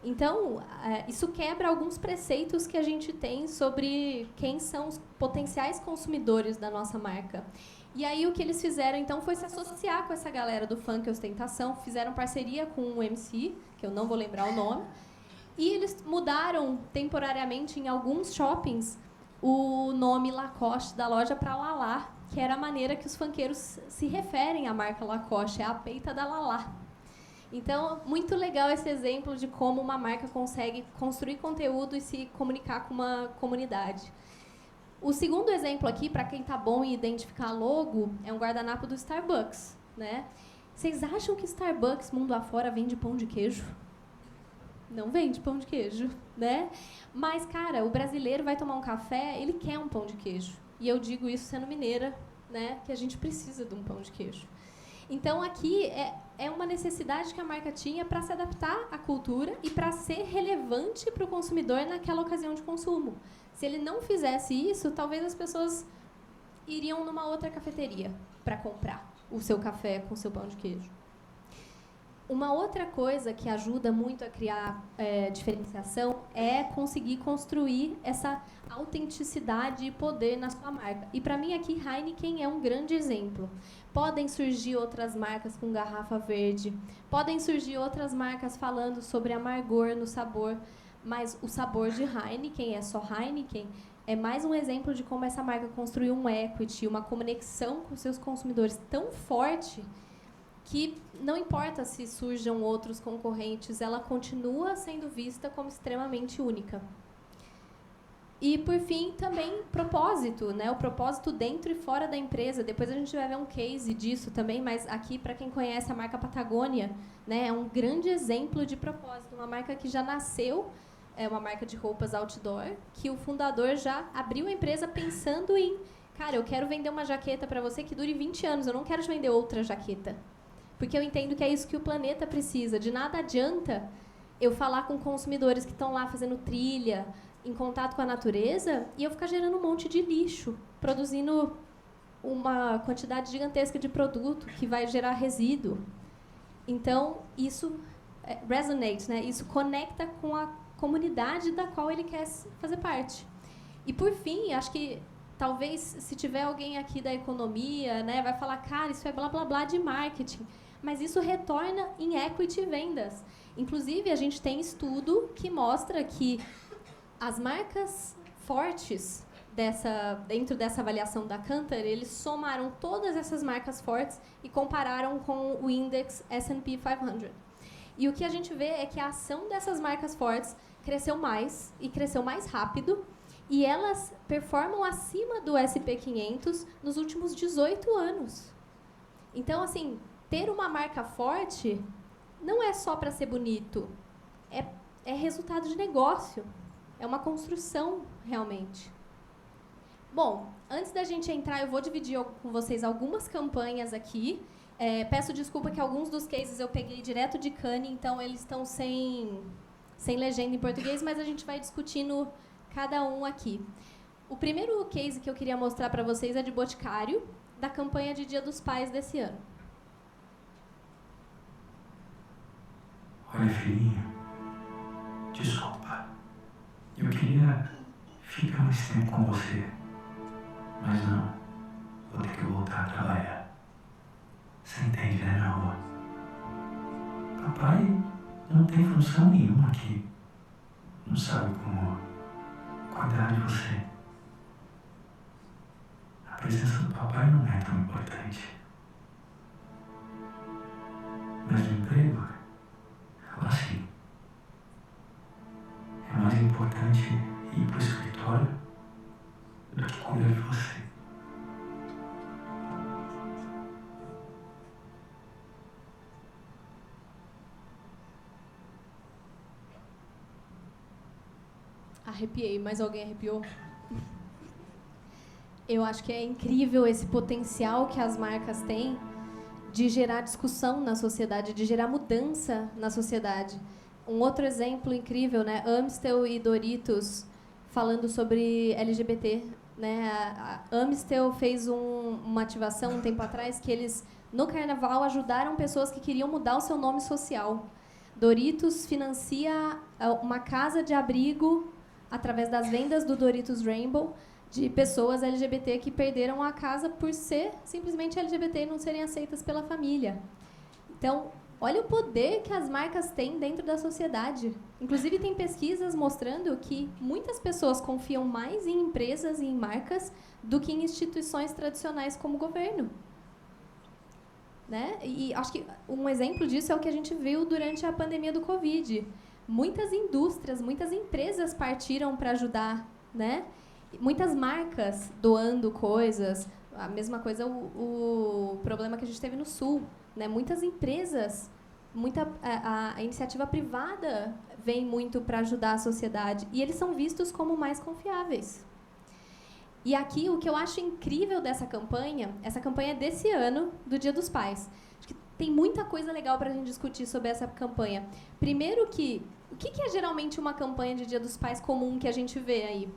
Então, isso quebra alguns preceitos que a gente tem sobre quem são os potenciais consumidores da nossa marca. E aí o que eles fizeram, então, foi se associar com essa galera do funk ostentação, fizeram parceria com um MC, que eu não vou lembrar o nome, e eles mudaram temporariamente em alguns shoppings o nome Lacoste da loja para Lalá, que era a maneira que os funkeiros se referem à marca Lacoste, é a peita da Lalá. Então, muito legal esse exemplo de como uma marca consegue construir conteúdo e se comunicar com uma comunidade. O segundo exemplo aqui, para quem tá bom em identificar logo, é um guardanapo do Starbucks, né? Vocês acham que Starbucks, mundo afora, vende pão de queijo? Não vende pão de queijo, né? Mas, cara, o brasileiro vai tomar um café, ele quer um pão de queijo. E eu digo isso sendo mineira, né? Que a gente precisa de um pão de queijo. Então, aqui é uma necessidade que a marca tinha para se adaptar à cultura e para ser relevante para o consumidor naquela ocasião de consumo. Se ele não fizesse isso, talvez as pessoas iriam numa outra cafeteria para comprar o seu café com o seu pão de queijo. Uma outra coisa que ajuda muito a criar diferenciação é conseguir construir essa autenticidade e poder na sua marca. E, para mim, aqui, Heineken é um grande exemplo. Podem surgir outras marcas com garrafa verde, podem surgir outras marcas falando sobre amargor no sabor, mas o sabor de Heineken é só Heineken, é mais um exemplo de como essa marca construiu um equity, uma conexão com seus consumidores tão forte que não importa se surjam outros concorrentes, ela continua sendo vista como extremamente única. E, por fim, também propósito, né? O propósito dentro e fora da empresa. Depois a gente vai ver um case disso também, mas aqui, para quem conhece a marca Patagônia, né, é um grande exemplo de propósito. Uma marca que já nasceu, é uma marca de roupas outdoor, que o fundador já abriu a empresa pensando em, cara, eu quero vender uma jaqueta para você que dure 20 anos, eu não quero te vender outra jaqueta. Porque eu entendo que é isso que o planeta precisa. De nada adianta eu falar com consumidores que estão lá fazendo trilha, em contato com a natureza, e eu ficar gerando um monte de lixo, produzindo uma quantidade gigantesca de produto que vai gerar resíduo. Então, isso resonate, né? Isso conecta com a comunidade da qual ele quer fazer parte. E, por fim, acho que talvez, se tiver alguém aqui da economia, né, vai falar, cara, isso é blá, blá, blá de marketing. Mas isso retorna em equity vendas. Inclusive, a gente tem estudo que mostra que as marcas fortes dentro dessa avaliação da Kantar, eles somaram todas essas marcas fortes e compararam com o Index S&P 500. E o que a gente vê é que a ação dessas marcas fortes cresceu mais e cresceu mais rápido, e elas performam acima do S&P 500 nos últimos 18 anos. Então, assim, ter uma marca forte não é só para ser bonito, é resultado de negócio. É uma construção, realmente. Bom, antes da gente entrar, eu vou dividir com vocês algumas campanhas aqui. Peço desculpa que alguns dos cases eu peguei direto de Cannes, então eles estão sem legenda em português, mas a gente vai discutindo cada um aqui. O primeiro case que eu queria mostrar para vocês é de Boticário, da campanha de Dia dos Pais desse ano. Olha, filhinha, desculpa. Eu queria ficar mais tempo com você, mas não. Vou ter que voltar a trabalhar. Você entende, né, meu amor? Papai não tem função nenhuma aqui. Não sabe como cuidar de você. A presença do papai não é tão importante. Mas o emprego, ela sim. É mais importante ir para o escritório do que cuidar de você. Arrepiei, mas alguém arrepiou? Eu acho que é incrível esse potencial que as marcas têm de gerar discussão na sociedade, de gerar mudança na sociedade. Um outro exemplo incrível, né? Amstel e Doritos falando sobre LGBT, né? A Amstel fez uma ativação um tempo atrás que eles, no carnaval, ajudaram pessoas que queriam mudar o seu nome social. Doritos financia uma casa de abrigo através das vendas do Doritos Rainbow de pessoas LGBT que perderam a casa por ser simplesmente LGBT e não serem aceitas pela família. Então, olha o poder que as marcas têm dentro da sociedade. Inclusive, tem pesquisas mostrando que muitas pessoas confiam mais em empresas e em marcas do que em instituições tradicionais como o governo. Né? E acho que um exemplo disso é o que a gente viu durante a pandemia do Covid. Muitas indústrias, muitas empresas partiram para ajudar, né? Muitas marcas doando coisas. A mesma coisa o problema que a gente teve no Sul. Né? Muitas empresas, a iniciativa privada vem muito para ajudar a sociedade. E eles são vistos como mais confiáveis. E aqui, o que eu acho incrível dessa campanha, essa campanha é desse ano, do Dia dos Pais. Acho que tem muita coisa legal para a gente discutir sobre essa campanha. Primeiro o que é geralmente uma campanha de Dia dos Pais comum que a gente vê aí?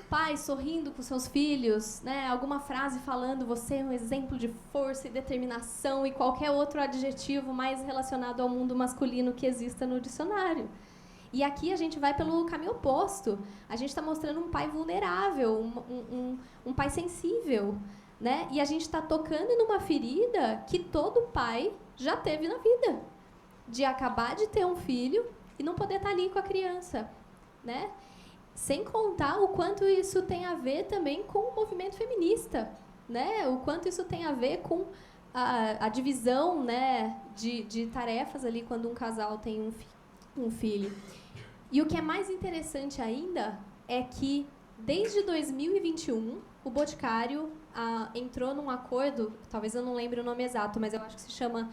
Pais sorrindo com seus filhos, né? Alguma frase falando você é um exemplo de força e determinação e qualquer outro adjetivo mais relacionado ao mundo masculino que exista no dicionário. E aqui a gente vai pelo caminho oposto. A gente está mostrando um pai vulnerável, um pai sensível, né? E a gente está tocando numa ferida que todo pai já teve na vida, de acabar de ter um filho e não poder estar ali com a criança, né? Sem contar o quanto isso tem a ver também com o movimento feminista, né? O quanto isso tem a ver com a divisão, né, de tarefas ali quando um casal tem um filho. E o que é mais interessante ainda é que, desde 2021, o Boticário entrou num acordo, talvez eu não lembre o nome exato, mas eu acho que se chama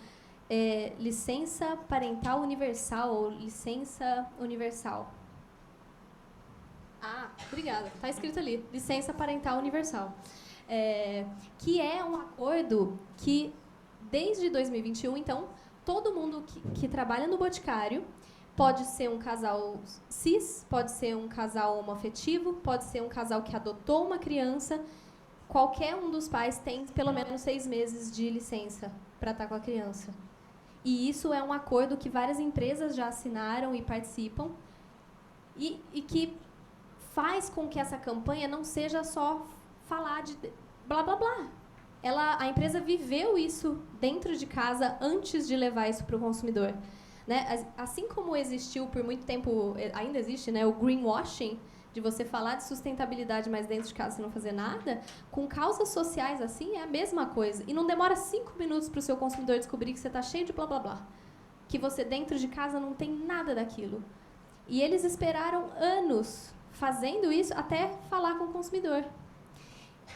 Licença Parental Universal, ou Licença Universal. Ah, obrigada. Está escrito ali, Licença Parental Universal. Que é um acordo que, desde 2021, então, todo mundo que trabalha no Boticário pode ser um casal cis, pode ser um casal homoafetivo, pode ser um casal que adotou uma criança. Qualquer um dos pais tem pelo menos 6 meses de licença para estar com a criança. E isso é um acordo que várias empresas já assinaram e participam, e que faz com que essa campanha não seja só falar de blá, blá, blá. A empresa viveu isso dentro de casa antes de levar isso para o consumidor. Né? Assim como existiu por muito tempo, ainda existe, né, o greenwashing, de você falar de sustentabilidade, mas dentro de casa você não fazer nada, com causas sociais assim é a mesma coisa. E não demora 5 minutos para o seu consumidor descobrir que você está cheio de blá, blá, blá. Que você dentro de casa não tem nada daquilo. E eles esperaram anos fazendo isso até falar com o consumidor.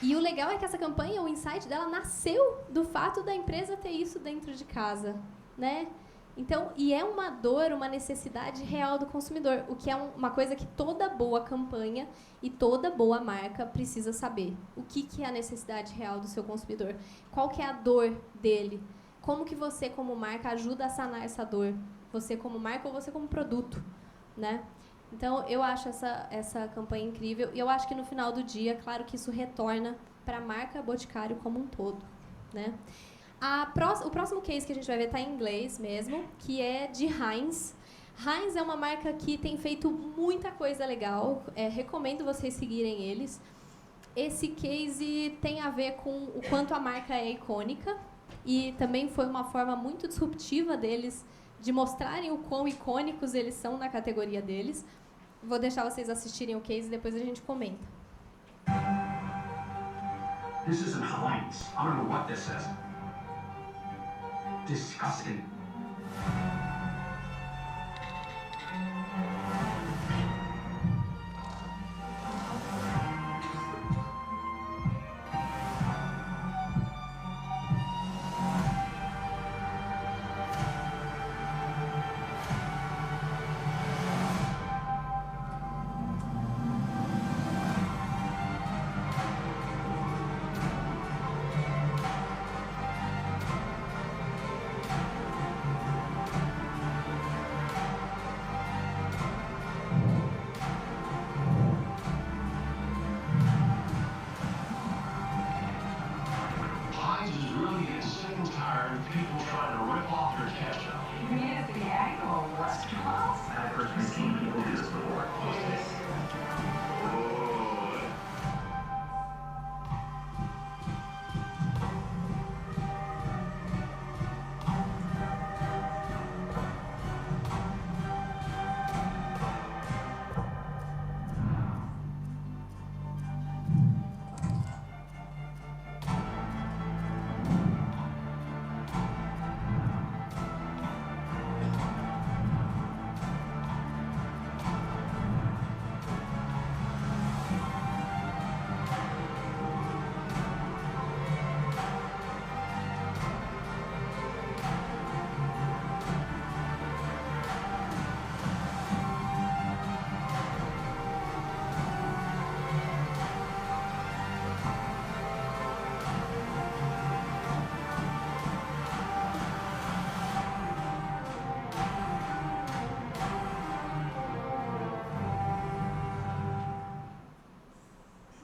E o legal é que essa campanha, o insight dela, nasceu do fato da empresa ter isso dentro de casa, né? Então, e é uma dor, uma necessidade real do consumidor, o que é uma coisa que toda boa campanha e toda boa marca precisa saber. O que é a necessidade real do seu consumidor? Qual que é a dor dele? Como que você, como marca, ajuda a sanar essa dor? Você como marca ou você como produto, né? Então, eu acho essa campanha incrível. E eu acho que, no final do dia, claro que isso retorna para a marca Boticário como um todo, né? O próximo case que a gente vai ver está em inglês mesmo, que é de Heinz. Heinz é uma marca que tem feito muita coisa legal. Recomendo vocês seguirem eles. Esse case tem a ver com o quanto a marca é icônica. E também foi uma forma muito disruptiva deles de mostrarem o quão icônicos eles são na categoria deles. Vou deixar vocês assistirem o case e depois a gente comenta. This isn't Heinz. I don't know what this is. Disgusting.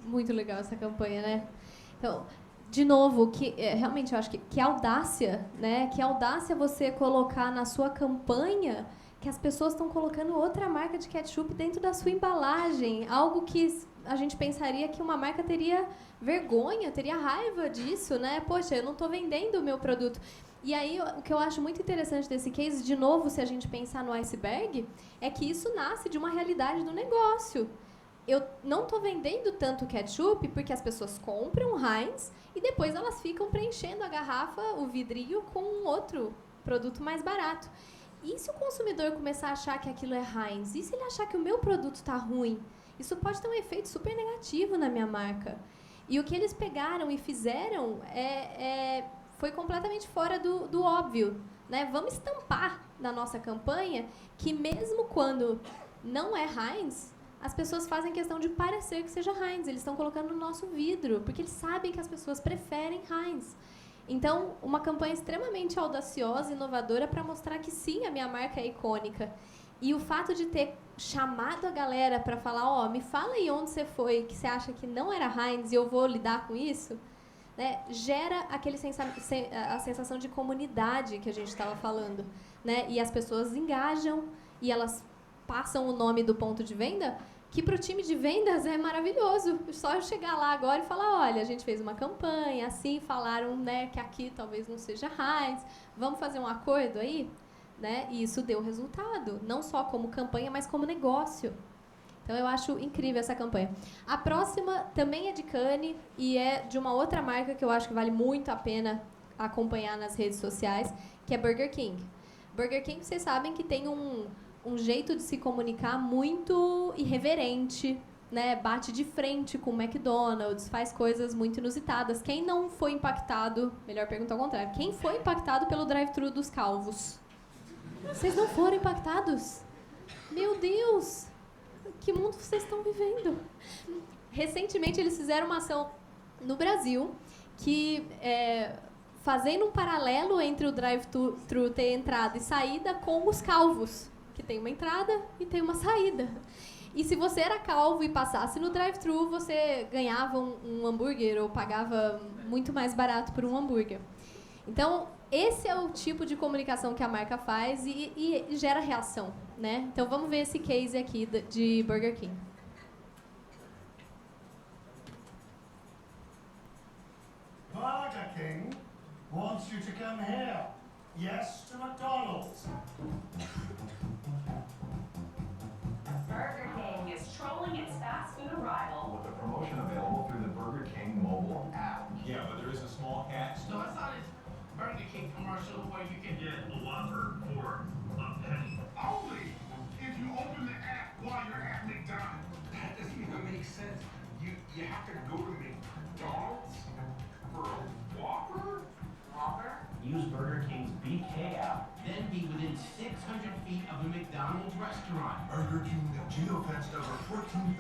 Muito legal essa campanha, né? Então, de novo, realmente eu acho que audácia, né? Que audácia você colocar na sua campanha que as pessoas estão colocando outra marca de ketchup dentro da sua embalagem. Algo que a gente pensaria que uma marca teria vergonha, teria raiva disso, né? Poxa, eu não estou vendendo o meu produto. E aí, o que eu acho muito interessante desse case, de novo, se a gente pensar no iceberg, é que isso nasce de uma realidade do negócio. eu não tô vendendo tanto ketchup porque as pessoas compram Heinz e depois elas ficam preenchendo a garrafa, o vidrinho, com um outro produto mais barato. E se o consumidor começar a achar que aquilo é Heinz? E se ele achar que o meu produto está ruim? Isso pode ter um efeito super negativo na minha marca. E o que eles pegaram e fizeram foi completamente fora do óbvio, né? Vamos estampar na nossa campanha que mesmo quando não é Heinz, as pessoas fazem questão de parecer que seja Heinz. Eles estão colocando no nosso vidro, porque eles sabem que as pessoas preferem Heinz. Então, uma campanha extremamente audaciosa e inovadora para mostrar que sim, a minha marca é icônica. E o fato de ter chamado a galera para falar, me fala aí onde você foi, que você acha que não era Heinz e eu vou lidar com isso, né, gera a sensação de comunidade que a gente estava falando, né? E as pessoas engajam e elas passam o nome do ponto de venda, que para o time de vendas é maravilhoso. Só eu chegar lá agora e falar, olha, a gente fez uma campanha, assim, falaram, né, que aqui talvez não seja Heinz, vamos fazer um acordo aí? Né? E isso deu resultado, não só como campanha, mas como negócio. Então, eu acho incrível essa campanha. A próxima também é de Cannes e é de uma outra marca que eu acho que vale muito a pena acompanhar nas redes sociais, que é Burger King. Burger King, vocês sabem que tem um jeito de se comunicar muito irreverente, né? Bate de frente com o McDonald's, faz coisas muito inusitadas. Quem não foi impactado, melhor perguntar ao contrário, quem foi impactado pelo drive-thru dos calvos? Vocês não foram impactados? Meu Deus! Que mundo vocês estão vivendo? Recentemente, eles fizeram uma ação no Brasil que, fazendo um paralelo entre o drive-thru ter entrada e saída com os calvos, que tem uma entrada e tem uma saída. E se você era calvo e passasse no drive-thru, você ganhava um hambúrguer ou pagava muito mais barato por um hambúrguer. Então, esse é o tipo de comunicação que a marca faz e gera reação, né? Então, vamos ver esse case aqui de Burger King. Burger King wants you to come here. Yes, to McDonald's. Burger King is trolling its fast food arrival with a promotion available through the Burger King mobile app. Yeah, but there is a small catch. No, I saw this Burger King commercial where you can get a Whopper for a penny. Only if you open the app while you're at McDonald's. That doesn't even make sense. You have to go to McDonald's for a Whopper? Whopper. Use Burger King's BK app, then be within 600 feet of a McDonald's restaurant. Burger King geofenced over 14,000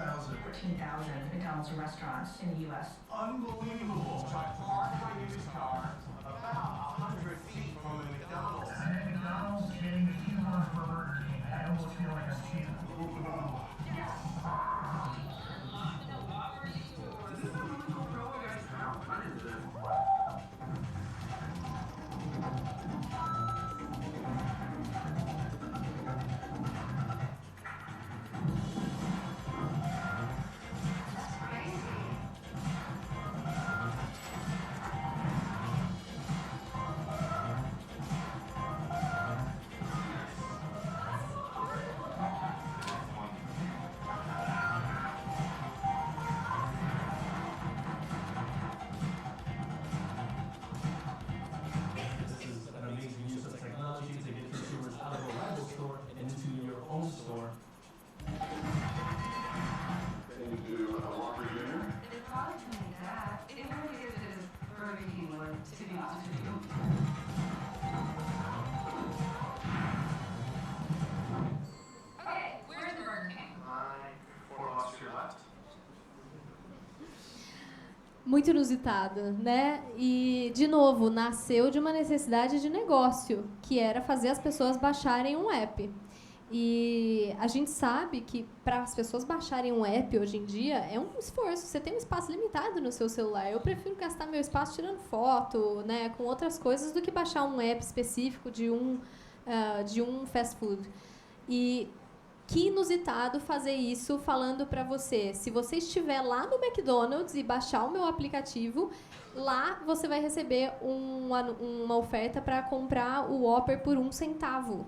McDonald's restaurants in the U.S. Unbelievable. Try to park my used car about 100 feet from a McDonald's. I'm at McDonald's getting a coupon for Burger King. I almost feel like I'm cheating. Muito inusitado, né? E, de novo, nasceu de uma necessidade de negócio, que era fazer as pessoas baixarem um app. E a gente sabe que para as pessoas baixarem um app hoje em dia é um esforço. Você tem um espaço limitado no seu celular. Eu prefiro gastar meu espaço tirando foto, né, com outras coisas, do que baixar um app específico de um fast food. E que inusitado fazer isso falando para você. Se você estiver lá no McDonald's e baixar o meu aplicativo, lá você vai receber uma oferta para comprar o Whopper por 1 centavo.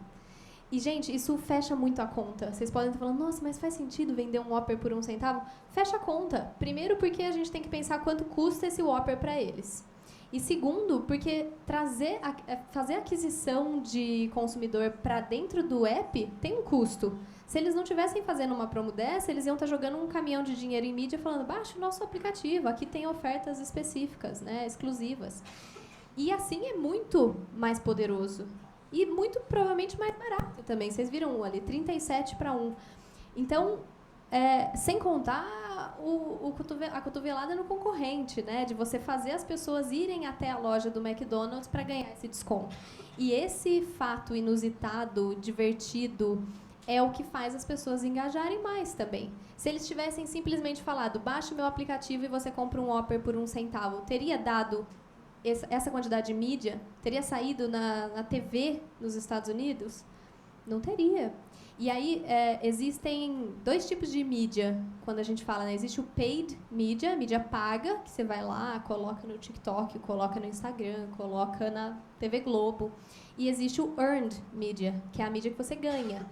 E, gente, isso fecha muito a conta. Vocês podem estar falando, nossa, mas faz sentido vender um Whopper por 1 centavo? Fecha a conta. Primeiro, porque a gente tem que pensar quanto custa esse Whopper para eles. E segundo, porque fazer aquisição de consumidor para dentro do app tem um custo. Se eles não estivessem fazendo uma promo dessa, eles iam estar jogando um caminhão de dinheiro em mídia falando, baixa o nosso aplicativo, aqui tem ofertas específicas, né, exclusivas. E assim é muito mais poderoso. E muito provavelmente mais barato também. Vocês viram ali, 37 para 1. Então, sem contar a cotovelada no concorrente, né? De você fazer as pessoas irem até a loja do McDonald's para ganhar esse desconto. E esse fato inusitado, divertido, é o que faz as pessoas engajarem mais também. Se eles tivessem simplesmente falado, baixe o meu aplicativo e você compra um Whopper por 1 centavo, teria dado essa quantidade de mídia? Teria saído na TV nos Estados Unidos? Não teria. E aí, existem 2 tipos de mídia, quando a gente fala, né? Existe o paid media, mídia paga, que você vai lá, coloca no TikTok, coloca no Instagram, coloca na TV Globo. E existe o earned media, que é a mídia que você ganha.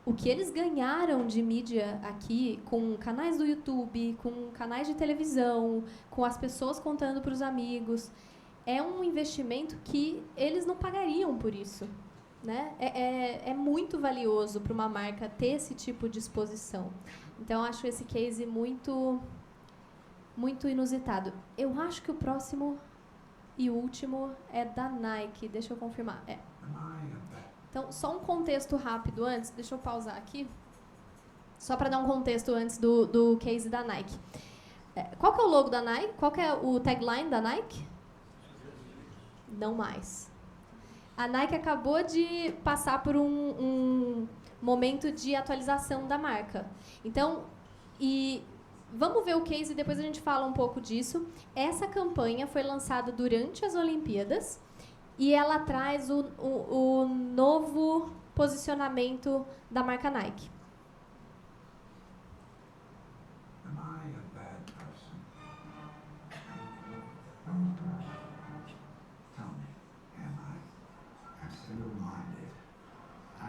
O que eles ganharam de mídia aqui, com canais do YouTube, com canais de televisão, com as pessoas contando para os amigos, é um investimento que eles não pagariam por isso. Né? É muito valioso para uma marca ter esse tipo de exposição. Então, eu acho esse case muito, muito inusitado. Eu acho que o próximo e último é da Nike. Deixa eu confirmar. Então, só um contexto rápido antes. Deixa eu pausar aqui. Só para dar um contexto antes do case da Nike. Qual que é o logo da Nike? Qual que é o tagline da Nike? Não mais. A Nike acabou de passar por um momento de atualização da marca. Então, vamos ver o case e depois a gente fala um pouco disso. Essa campanha foi lançada durante as Olimpíadas e ela traz o novo posicionamento da marca Nike.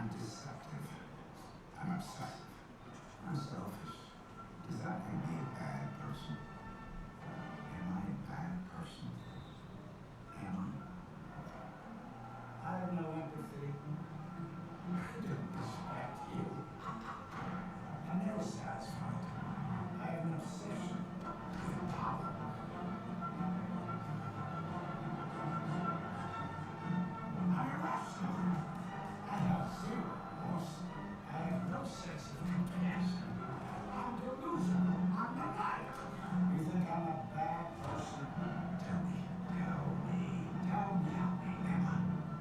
I'm deceptive. I'm obsessive. I'm selfish. Does that make me a bad person? Am I a bad person? Am I? I have no empathy. I don't respect you. I'm never satisfied. I have an obsession with power. I'm irrational. I have zero remorse. I have no sense of compassion. I'm delusional. I'm a liar. You think I'm a bad person? Tell me. Tell me, Emma.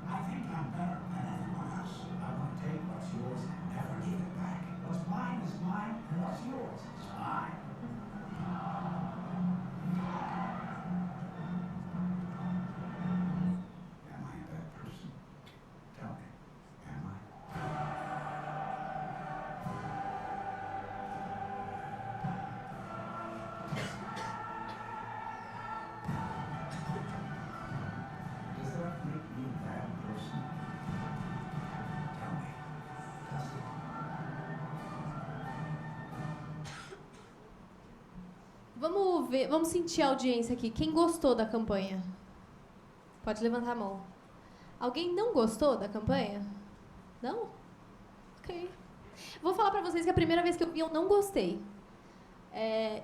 I think I'm better than anyone else. I want to take what's yours and never give it back. What's mine is mine, and what's yours is mine. Am I a bad person? Tell me. Am I? Does that make me a bad person? Tell me. Does it? Vamos sentir a audiência aqui. Quem gostou da campanha? Pode levantar a mão. Alguém não gostou da campanha? Não? Ok. Vou falar pra vocês que a primeira vez que eu vi, eu não gostei.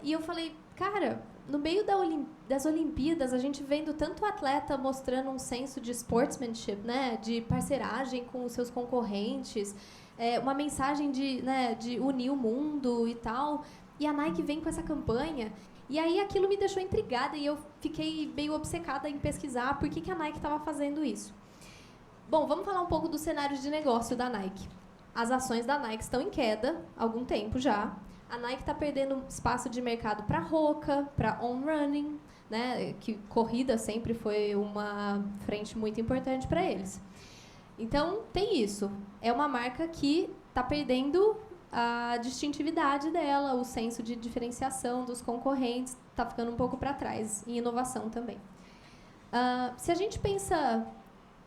E eu falei, cara, no meio das Olimpíadas, a gente vendo tanto atleta mostrando um senso de sportsmanship, né, de parceiragem com os seus concorrentes, uma mensagem de unir o mundo e tal. E a Nike vem com essa campanha. E aí aquilo me deixou intrigada e eu fiquei meio obcecada em pesquisar por que a Nike estava fazendo isso. Bom, vamos falar um pouco do cenário de negócio da Nike. As ações da Nike estão em queda há algum tempo já. A Nike está perdendo espaço de mercado para Hoka, para On Running, né, que corrida sempre foi uma frente muito importante para eles. Então, tem isso. É uma marca que está perdendo a distintividade dela, o senso de diferenciação dos concorrentes está ficando um pouco para trás, em inovação também. Se a gente pensa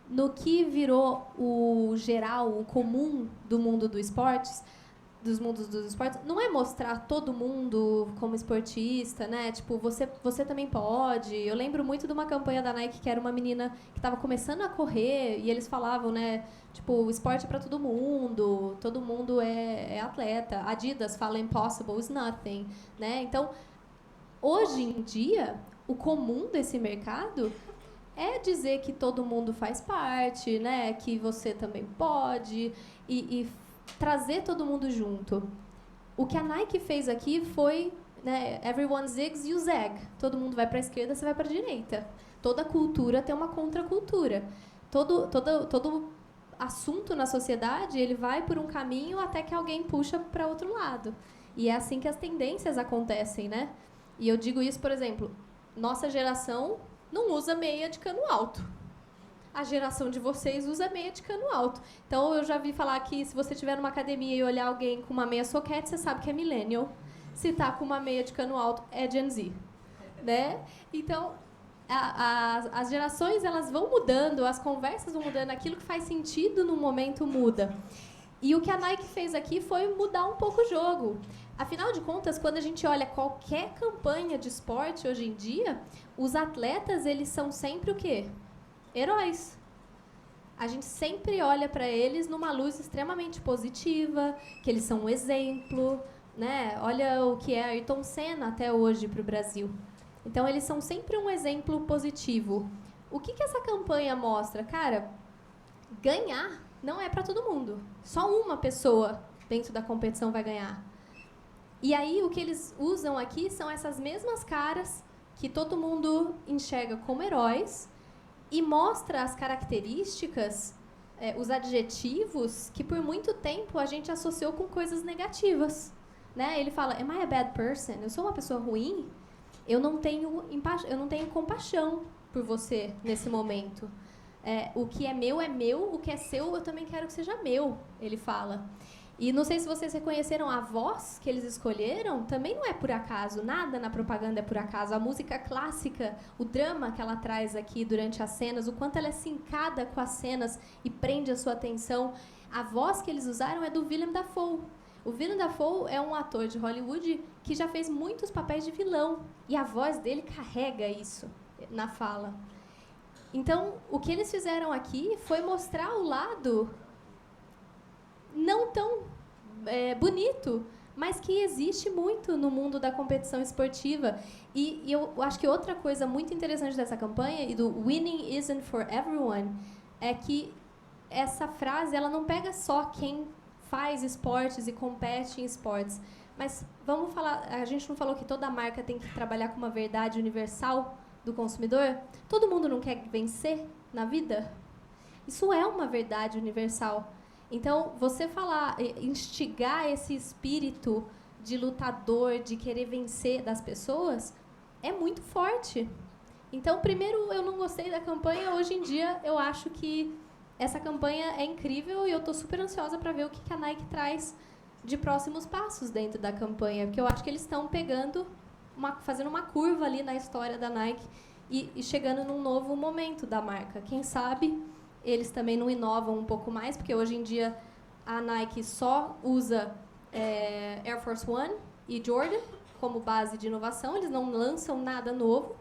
no que virou o geral, o comum do mundo dos esportes, não é mostrar todo mundo como esportista, né? Tipo, você também pode. Eu lembro muito de uma campanha da Nike que era uma menina que estava começando a correr e eles falavam, né? Tipo, o esporte é para todo mundo é atleta. Adidas fala impossible is nothing, né? Então, hoje em dia, o comum desse mercado é dizer que todo mundo faz parte, né? Que você também pode e trazer todo mundo junto. O que a Nike fez aqui foi, né, everyone zigs, you zag. Todo mundo vai para a esquerda, você vai para a direita. Toda cultura tem uma contracultura. Todo assunto na sociedade, ele vai por um caminho até que alguém puxa para outro lado. E é assim que as tendências acontecem, né? E eu digo isso, por exemplo, nossa geração não usa meia de cano alto. A geração de vocês usa meia de cano alto. Então, eu já vi falar que se você estiver numa academia e olhar alguém com uma meia soquete, você sabe que é millennial. Se tá com uma meia de cano alto, é Gen Z. Né? Então, as gerações elas vão mudando, as conversas vão mudando, aquilo que faz sentido no momento muda. E o que a Nike fez aqui foi mudar um pouco o jogo. Afinal de contas, quando a gente olha qualquer campanha de esporte hoje em dia, os atletas, eles são sempre o quê? Heróis. A gente sempre olha para eles numa luz extremamente positiva, que eles são um exemplo, né? Olha o que é Ayrton Senna até hoje para o Brasil. Então, eles são sempre um exemplo positivo. O que essa campanha mostra? Cara, ganhar não é para todo mundo. Só uma pessoa dentro da competição vai ganhar. E aí, o que eles usam aqui são essas mesmas caras que todo mundo enxerga como heróis, e mostra as características, os adjetivos, que por muito tempo a gente associou com coisas negativas. Né? Ele fala, am I a bad person? Eu sou uma pessoa ruim? Eu não tenho compaixão por você nesse momento. O que é meu, o que é seu, eu também quero que seja meu, ele fala. E não sei se vocês reconheceram a voz que eles escolheram, também não é por acaso, nada na propaganda é por acaso. A música clássica, o drama que ela traz aqui durante as cenas, o quanto ela é sincada com as cenas e prende a sua atenção. A voz que eles usaram é do Willem Dafoe. O Willem Dafoe é um ator de Hollywood que já fez muitos papéis de vilão, e a voz dele carrega isso na fala. Então, o que eles fizeram aqui foi mostrar o lado não tão bonito, mas que existe muito no mundo da competição esportiva. E eu acho que outra coisa muito interessante dessa campanha, e do Winning Isn't for Everyone, é que essa frase ela não pega só quem faz esportes e compete em esportes. Mas vamos falar, a gente não falou que toda marca tem que trabalhar com uma verdade universal do consumidor? Todo mundo não quer vencer na vida? Isso é uma verdade universal. Então, você falar, instigar esse espírito de lutador, de querer vencer das pessoas, é muito forte. Então, primeiro, eu não gostei da campanha. Hoje em dia, eu acho que essa campanha é incrível e eu estou super ansiosa para ver o que a Nike traz de próximos passos dentro da campanha, porque eu acho que eles estão fazendo uma curva ali na história da Nike e chegando num novo momento da marca. Quem sabe eles também não inovam um pouco mais, porque hoje em dia a Nike só usa Air Force One e Jordan como base de inovação, eles não lançam nada novo,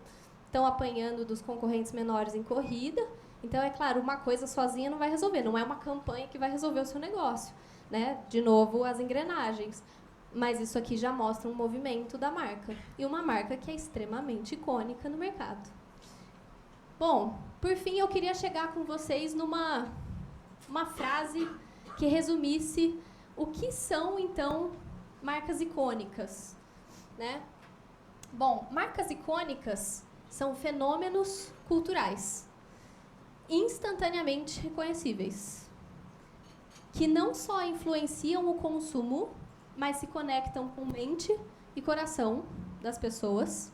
estão apanhando dos concorrentes menores em corrida. Então, é claro, uma coisa sozinha não vai resolver, não é uma campanha que vai resolver o seu negócio, né? De novo, as engrenagens. Mas isso aqui já mostra um movimento da marca, e uma marca que é extremamente icônica no mercado. Bom, por fim, eu queria chegar com vocês numa frase que resumisse o que são, então, marcas icônicas, né? Bom, marcas icônicas são fenômenos culturais instantaneamente reconhecíveis, que não só influenciam o consumo, mas se conectam com mente e coração das pessoas,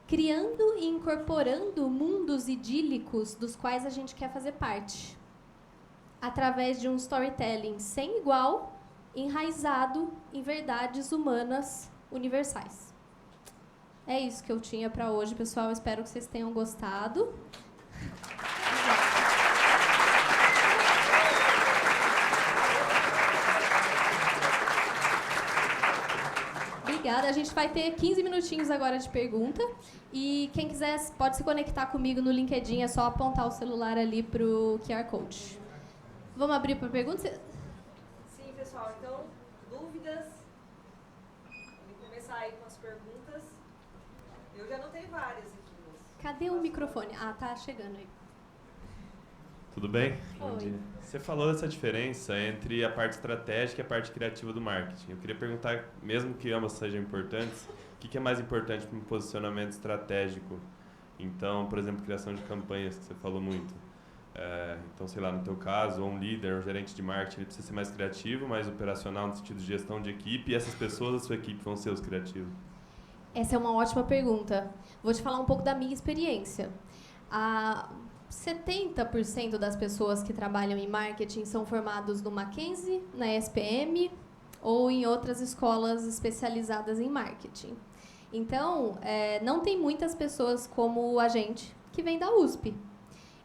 criando e incorporando mundos idílicos dos quais a gente quer fazer parte, através de um storytelling sem igual, enraizado em verdades humanas universais. É isso que eu tinha para hoje, pessoal. Espero que vocês tenham gostado. obrigada. A gente vai ter 15 minutinhos agora de pergunta. E quem quiser pode se conectar comigo no LinkedIn, é só apontar o celular ali pro QR Code. Vamos abrir para perguntas? Sim, pessoal. Então, dúvidas? Vamos começar aí com as perguntas. Eu já anotei várias aqui. Cadê o microfone? Ah, tá chegando aí. Tudo bem? Bom dia. Você falou dessa diferença entre a parte estratégica e a parte criativa do marketing. Eu queria perguntar, mesmo que ambas sejam importantes, o que é mais importante para um posicionamento estratégico? Então, por exemplo, criação de campanhas, que você falou muito. Então, sei lá, no teu caso, ou um líder, um gerente de marketing, ele precisa ser mais criativo, mais operacional no sentido de gestão de equipe, e essas pessoas da sua equipe vão ser os criativos? Essa é uma ótima pergunta. Vou te falar um pouco da minha experiência. 70% das pessoas que trabalham em marketing são formados no Mackenzie, na SPM ou em outras escolas especializadas em marketing. Então, não tem muitas pessoas como a gente que vem da USP.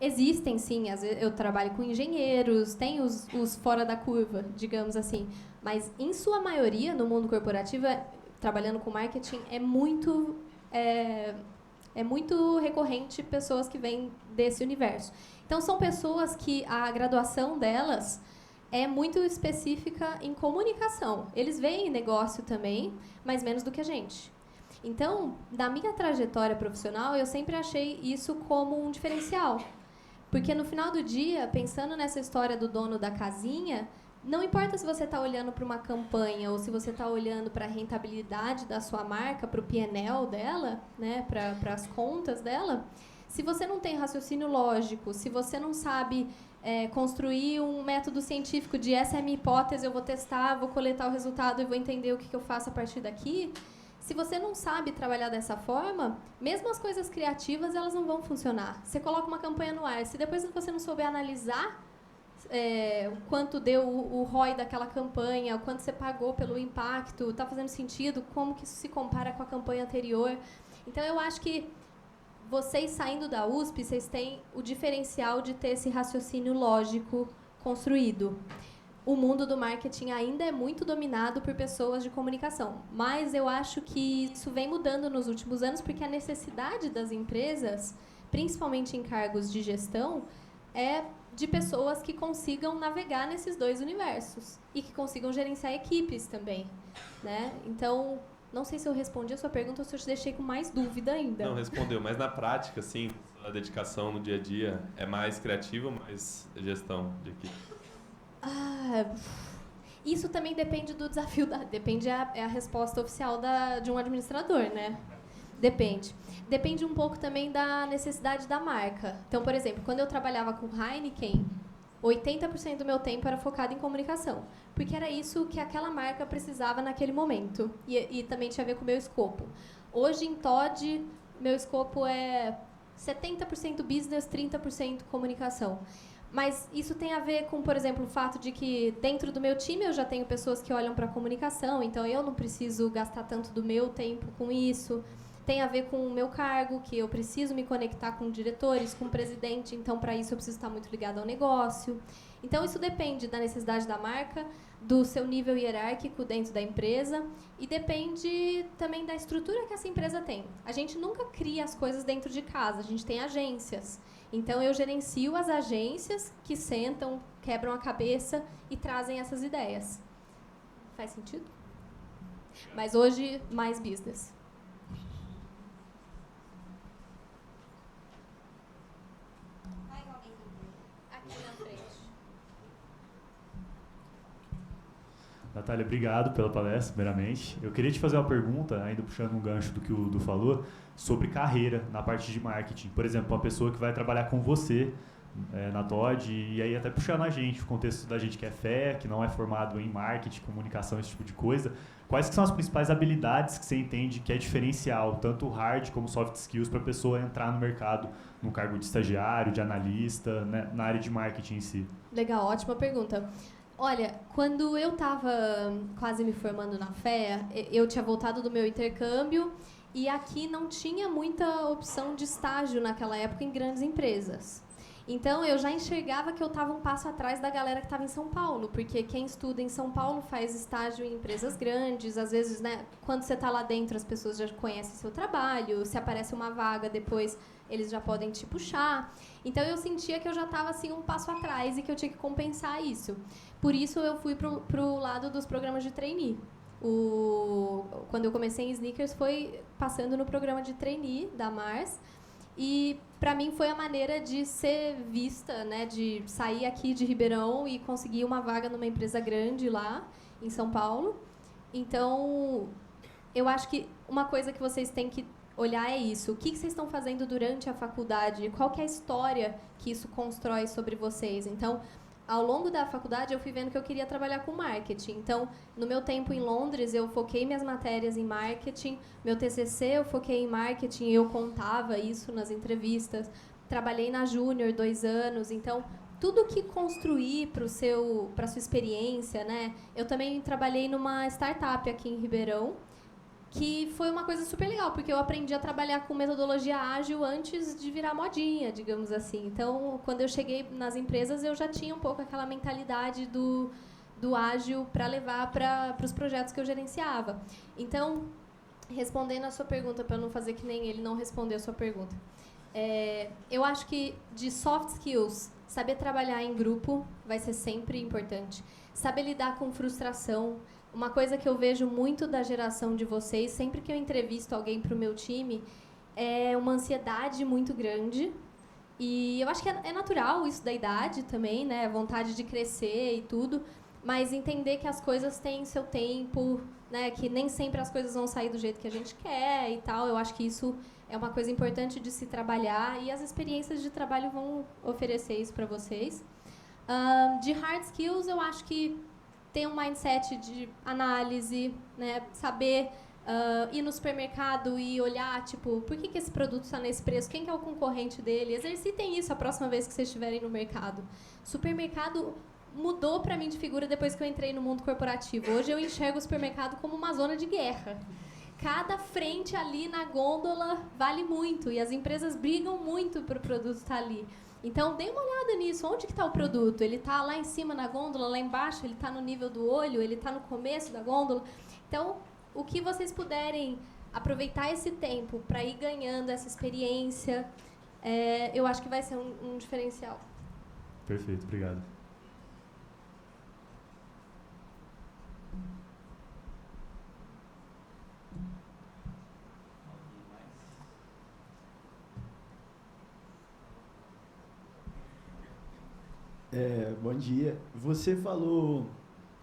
Existem, sim, às vezes eu trabalho com engenheiros, tem os fora da curva, digamos assim, mas em sua maioria, no mundo corporativo, trabalhando com marketing, é muito recorrente pessoas que vêm desse universo. Então, são pessoas que a graduação delas é muito específica em comunicação. Eles veem em negócio também, mas menos do que a gente. Então, na minha trajetória profissional, eu sempre achei isso como um diferencial. Porque, no final do dia, pensando nessa história do dono da casinha, não importa se você está olhando para uma campanha ou se você está olhando para a rentabilidade da sua marca, para o P&L dela, né, para as contas dela, se você não tem raciocínio lógico, se você não sabe construir um método científico de essa é a minha hipótese, eu vou testar, vou coletar o resultado e vou entender o que eu faço a partir daqui, se você não sabe trabalhar dessa forma, mesmo as coisas criativas, elas não vão funcionar. Você coloca uma campanha no ar, se depois você não souber analisar o quanto deu o ROI daquela campanha, o quanto você pagou pelo impacto, está fazendo sentido, como que isso se compara com a campanha anterior. Então, eu acho que vocês saindo da USP, vocês têm o diferencial de ter esse raciocínio lógico construído. O mundo do marketing ainda é muito dominado por pessoas de comunicação, mas eu acho que isso vem mudando nos últimos anos, porque a necessidade das empresas, principalmente em cargos de gestão, é de pessoas que consigam navegar nesses dois universos e que consigam gerenciar equipes também, né? Então, não sei se eu respondi a sua pergunta ou se eu te deixei com mais dúvida ainda. Não, respondeu. Mas na prática, sim, a dedicação no dia a dia é mais criativa ou mais gestão de equipe? Isso também depende do desafio, depende a resposta oficial de um administrador, né? Depende. Depende um pouco também da necessidade da marca. Então, por exemplo, quando eu trabalhava com Heineken, 80% do meu tempo era focado em comunicação, porque era isso que aquela marca precisava naquele momento. E também tinha a ver com o meu escopo. Hoje, em Todd, meu escopo é 70% business, 30% comunicação. Mas isso tem a ver com, por exemplo, o fato de que dentro do meu time eu já tenho pessoas que olham para a comunicação, então eu não preciso gastar tanto do meu tempo com isso. Tem a ver com o meu cargo, que eu preciso me conectar com diretores, com o presidente, então para isso eu preciso estar muito ligado ao negócio. Então isso depende da necessidade da marca, do seu nível hierárquico dentro da empresa e depende também da estrutura que essa empresa tem. A gente nunca cria as coisas dentro de casa, a gente tem agências. Então eu gerencio as agências que sentam, quebram a cabeça e trazem essas ideias. Faz sentido? Mas hoje, mais business. Natália, obrigado pela palestra, primeiramente. Eu queria te fazer uma pergunta, ainda puxando um gancho do que o Du falou, sobre carreira na parte de marketing. Por exemplo, uma pessoa que vai trabalhar com você na Todd, e aí até puxando a gente, o contexto da gente que é fé, que não é formado em marketing, comunicação, esse tipo de coisa. Quais que são as principais habilidades que você entende que é diferencial, tanto hard como soft skills, para a pessoa entrar no mercado, no cargo de estagiário, de analista, né, na área de marketing em si? Legal, ótima pergunta. Olha, quando eu estava quase me formando na FEA, eu tinha voltado do meu intercâmbio e aqui não tinha muita opção de estágio naquela época em grandes empresas. Então, eu já enxergava que eu estava um passo atrás da galera que estava em São Paulo, porque quem estuda em São Paulo faz estágio em empresas grandes, às vezes, né, quando você está lá dentro, as pessoas já conhecem seu trabalho, se aparece uma vaga, depois eles já podem te puxar. Então, eu sentia que eu já estava assim, um passo atrás e que eu tinha que compensar isso. Por isso, eu fui para o lado dos programas de trainee. Quando eu comecei em sneakers, foi passando no programa de trainee da Mars. E, para mim, foi a maneira de ser vista, né, de sair aqui de Ribeirão e conseguir uma vaga numa empresa grande lá, em São Paulo. Então, eu acho que uma coisa que vocês têm que olhar é isso. O que vocês estão fazendo durante a faculdade? Qual que é a história que isso constrói sobre vocês? Então, ao longo da faculdade, eu fui vendo que eu queria trabalhar com marketing. Então, no meu tempo em Londres, eu foquei minhas matérias em marketing. Meu TCC, eu foquei em marketing e eu contava isso nas entrevistas. Trabalhei na Júnior 2 anos. Então, tudo que construir para sua experiência, né? Eu também trabalhei numa startup aqui em Ribeirão, que foi uma coisa super legal, porque eu aprendi a trabalhar com metodologia ágil antes de virar modinha, digamos assim. Então, quando eu cheguei nas empresas, eu já tinha um pouco aquela mentalidade do ágil para levar para os projetos que eu gerenciava. Então, respondendo a sua pergunta, para não fazer que nem ele não respondeu a sua pergunta, eu acho que de soft skills, saber trabalhar em grupo vai ser sempre importante. Saber lidar com frustração. Uma coisa que eu vejo muito da geração de vocês, sempre que eu entrevisto alguém para o meu time, é uma ansiedade muito grande. E eu acho que é natural isso da idade também, né? A vontade de crescer e tudo. Mas entender que as coisas têm seu tempo, né? Que nem sempre as coisas vão sair do jeito que a gente quer e tal. Eu acho que isso é uma coisa importante de se trabalhar. E as experiências de trabalho vão oferecer isso para vocês. De hard skills, eu acho que ter um mindset de análise, né? Saber ir no supermercado e olhar, tipo, por que esse produto está nesse preço? Quem que é o concorrente dele? Exercitem isso a próxima vez que vocês estiverem no mercado. Supermercado mudou para mim de figura depois que eu entrei no mundo corporativo. Hoje eu enxergo o supermercado como uma zona de guerra. Cada frente ali na gôndola vale muito e as empresas brigam muito para o produto estar ali. Então, dê uma olhada nisso. Onde que está o produto? Ele está lá em cima na gôndola, lá embaixo? Ele está no nível do olho? Ele está no começo da gôndola? Então, o que vocês puderem aproveitar esse tempo para ir ganhando essa experiência, eu acho que vai ser um diferencial. Perfeito, obrigado. Bom dia. Você falou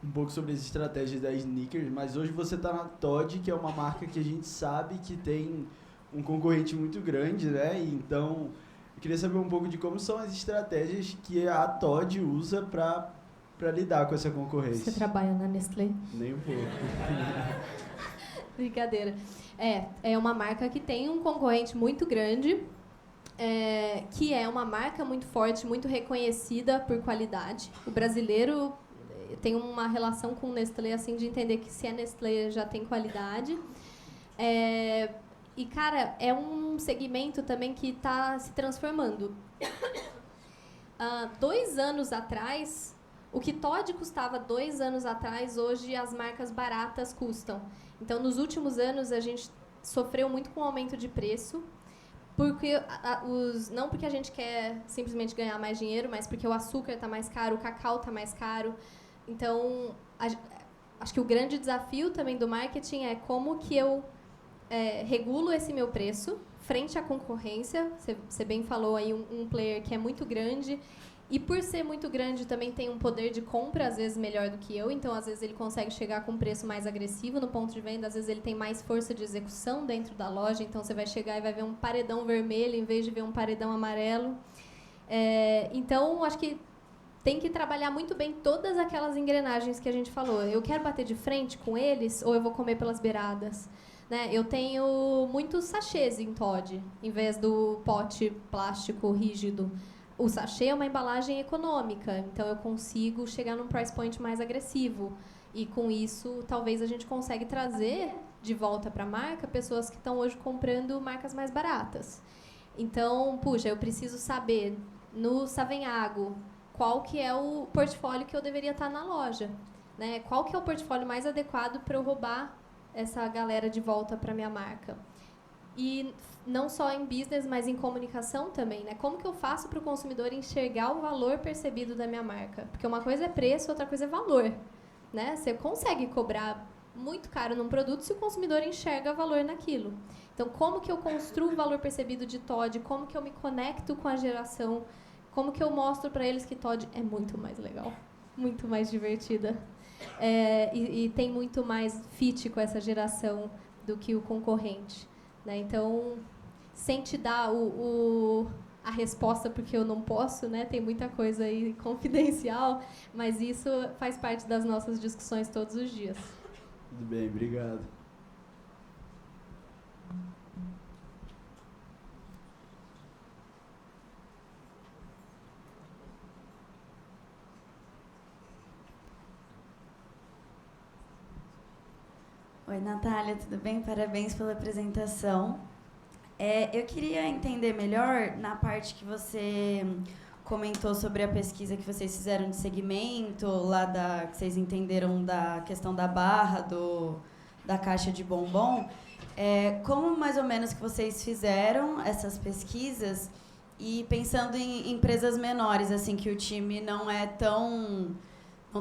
um pouco sobre as estratégias da Sneakers, mas hoje você está na Todd, que é uma marca que a gente sabe que tem um concorrente muito grande, né? Então, eu queria saber um pouco de como são as estratégias que a Todd usa para lidar com essa concorrência. Você trabalha na Nestlé? Nem um pouco. Brincadeira. É uma marca que tem um concorrente muito grande, que é uma marca muito forte, muito reconhecida por qualidade. O brasileiro tem uma relação com o Nestlé, assim, de entender que se é Nestlé já tem qualidade. E, cara, é um segmento também que está se transformando. 2 anos atrás, o que Todd custava 2 anos atrás, hoje as marcas baratas custam. Então, nos últimos anos, a gente sofreu muito com o aumento de preço, porque não porque a gente quer simplesmente ganhar mais dinheiro, mas porque o açúcar está mais caro, o cacau está mais caro. Então, acho que o grande desafio também do marketing é como que eu regulo esse meu preço frente à concorrência. Você bem falou aí, um player que é muito grande. E por ser muito grande, também tem um poder de compra, às vezes, melhor do que eu. Então, às vezes, ele consegue chegar com um preço mais agressivo no ponto de venda. Às vezes, ele tem mais força de execução dentro da loja. Então, você vai chegar e vai ver um paredão vermelho em vez de ver um paredão amarelo. Então, acho que tem que trabalhar muito bem todas aquelas engrenagens que a gente falou. Eu quero bater de frente com eles ou eu vou comer pelas beiradas? Né? Eu tenho muitos sachês em Todd, em vez do pote plástico rígido. O sachê é uma embalagem econômica, então eu consigo chegar num price point mais agressivo. E com isso, talvez a gente consiga trazer de volta para a marca pessoas que estão hoje comprando marcas mais baratas. Então, puxa, eu preciso saber no Savenhago, qual que é o portfólio que eu deveria estar na loja, né? Qual que é o portfólio mais adequado para eu roubar essa galera de volta para minha marca? E não só em business, mas em comunicação também, né? Como que eu faço para o consumidor enxergar o valor percebido da minha marca? Porque uma coisa é preço, outra coisa é valor, né? Você consegue cobrar muito caro num produto se o consumidor enxerga valor naquilo. Então, como que eu construo o valor percebido de Toddy? Como que eu me conecto com a geração? Como que eu mostro para eles que Toddy é muito mais legal, muito mais divertida, e tem muito mais fit com essa geração do que o concorrente, né? Então, sem te dar a resposta, porque eu não posso, né? Tem muita coisa aí confidencial, mas isso faz parte das nossas discussões todos os dias. Tudo bem, obrigado. Oi, Natália, tudo bem? Parabéns pela apresentação. Eu queria entender melhor na parte que você comentou sobre a pesquisa que vocês fizeram de segmento, que vocês entenderam da questão da barra, da caixa de bombom. Como mais ou menos que vocês fizeram essas pesquisas e pensando em empresas menores, assim, que o time não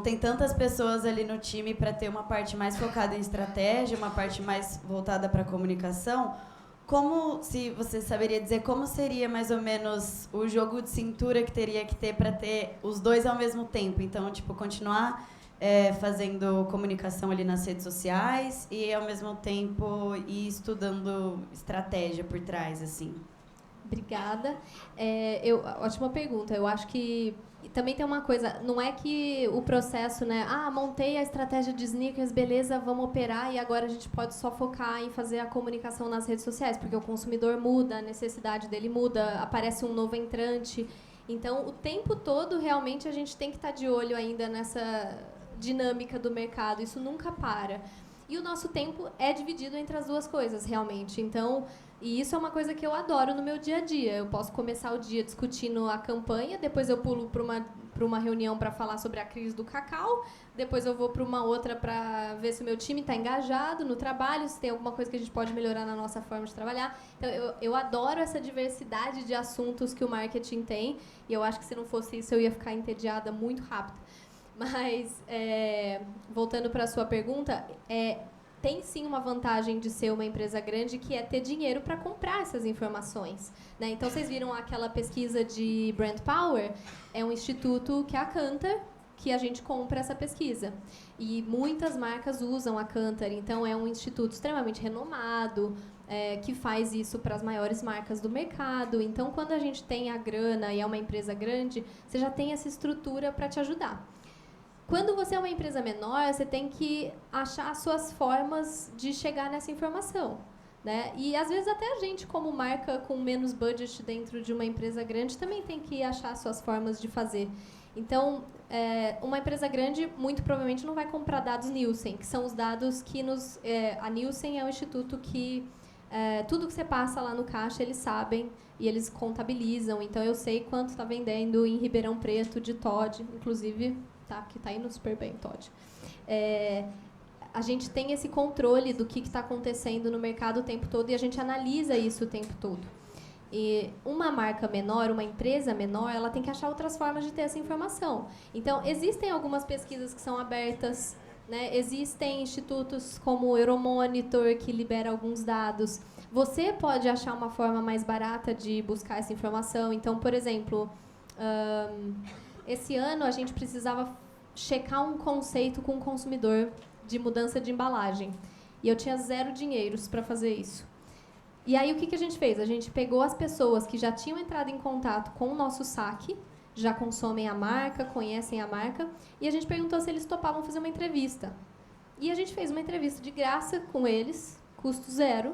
tem tantas pessoas ali no time para ter uma parte mais focada em estratégia, uma parte mais voltada para a comunicação. Se você saberia dizer como seria mais ou menos o jogo de cintura que teria que ter para ter os dois ao mesmo tempo? Então, tipo, continuar fazendo comunicação ali nas redes sociais e, ao mesmo tempo, ir estudando estratégia por trás, assim. Obrigada. Ótima pergunta. Eu acho que também tem uma coisa, não é que o processo, né? Montei a estratégia de sneakers, beleza, vamos operar e agora a gente pode só focar em fazer a comunicação nas redes sociais, porque o consumidor muda, a necessidade dele muda, aparece um novo entrante. Então, o tempo todo, realmente, a gente tem que estar de olho ainda nessa dinâmica do mercado. Isso nunca para. E o nosso tempo é dividido entre as duas coisas, realmente. Então, e isso é uma coisa que eu adoro no meu dia a dia. Eu posso começar o dia discutindo a campanha, depois eu pulo para uma reunião para falar sobre a crise do cacau, depois eu vou para uma outra para ver se o meu time está engajado no trabalho, se tem alguma coisa que a gente pode melhorar na nossa forma de trabalhar. Então, eu adoro essa diversidade de assuntos que o marketing tem, e eu acho que se não fosse isso eu ia ficar entediada muito rápido. Mas, voltando para a sua pergunta, tem sim uma vantagem de ser uma empresa grande, que é ter dinheiro para comprar essas informações, né? Então, vocês viram aquela pesquisa de Brand Power? É um instituto que é a Kantar, que a gente compra essa pesquisa. E muitas marcas usam a Kantar, então é um instituto extremamente renomado, que faz isso para as maiores marcas do mercado. Então, quando a gente tem a grana e é uma empresa grande, você já tem essa estrutura para te ajudar. Quando você é uma empresa menor, você tem que achar as suas formas de chegar nessa informação, né? E, às vezes, até a gente, como marca com menos budget dentro de uma empresa grande, também tem que achar as suas formas de fazer. Então, uma empresa grande, muito provavelmente, não vai comprar dados Nielsen, que são os dados que a Nielsen é o instituto que tudo que você passa lá no caixa, eles sabem e eles contabilizam. Então, eu sei quanto está vendendo em Ribeirão Preto de Toddy, inclusive... que está indo super bem, Toddy. A gente tem esse controle do que está acontecendo no mercado o tempo todo e a gente analisa isso o tempo todo. E uma marca menor, uma empresa menor, ela tem que achar outras formas de ter essa informação. Então, existem algumas pesquisas que são abertas, né? Existem institutos como o Euromonitor, que libera alguns dados. Você pode achar uma forma mais barata de buscar essa informação. Então, por exemplo... esse ano, a gente precisava checar um conceito com o consumidor de mudança de embalagem. E eu tinha 0 dinheiros para fazer isso. E aí, o que a gente fez? A gente pegou as pessoas que já tinham entrado em contato com o nosso saque, já consomem a marca, conhecem a marca, e a gente perguntou se eles topavam fazer uma entrevista. E a gente fez uma entrevista de graça com eles, custo 0,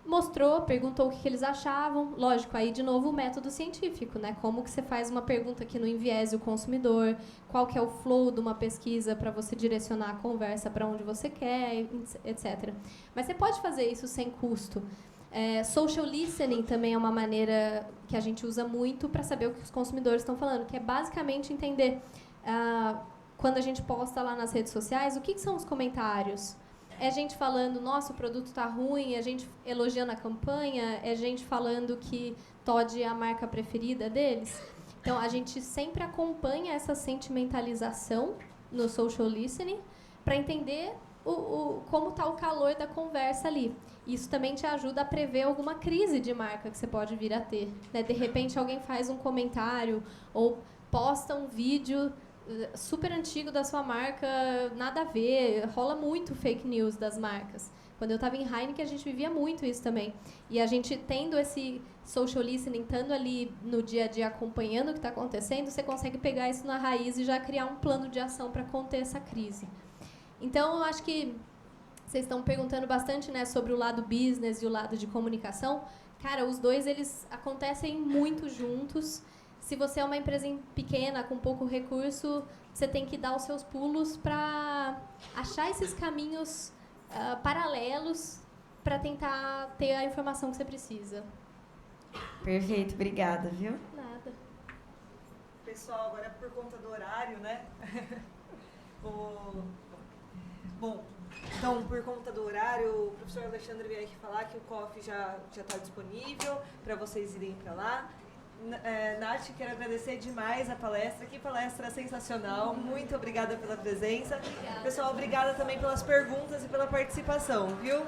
mostrou, perguntou o que eles achavam. Lógico, aí de novo o método científico, né? Como que você faz uma pergunta que não enviese o consumidor, qual que é o flow de uma pesquisa para você direcionar a conversa para onde você quer, etc. Mas você pode fazer isso sem custo. Social listening também é uma maneira que a gente usa muito para saber o que os consumidores estão falando, que é basicamente entender, quando a gente posta lá nas redes sociais, o que são os comentários. É gente falando, nossa, o produto está ruim, é gente elogiando a campanha, é gente falando que Toddy é a marca preferida deles. Então, a gente sempre acompanha essa sentimentalização no social listening para entender como está o calor da conversa ali. Isso também te ajuda a prever alguma crise de marca que você pode vir a ter, né? De repente, alguém faz um comentário ou posta um vídeo super antigo da sua marca, nada a ver, rola muito fake news das marcas. Quando eu estava em Heineken, a gente vivia muito isso também. E a gente tendo esse social listening, estando ali no dia a dia acompanhando o que está acontecendo, você consegue pegar isso na raiz e já criar um plano de ação para conter essa crise. Então, eu acho que vocês estão perguntando bastante, né, sobre o lado business e o lado de comunicação. Cara, os dois, eles acontecem muito juntos. Se você é uma empresa pequena, com pouco recurso, você tem que dar os seus pulos para achar esses caminhos paralelos para tentar ter a informação que você precisa. Perfeito, obrigada, viu? Nada. Pessoal, agora por conta do horário, né? Bom, então, por conta do horário, o professor Alexandre veio aqui falar que o coffee já está disponível para vocês irem para lá. Nath, quero agradecer demais a palestra. Que palestra sensacional. Muito obrigada pela presença. Obrigada. Pessoal, obrigada também pelas perguntas e pela participação, viu?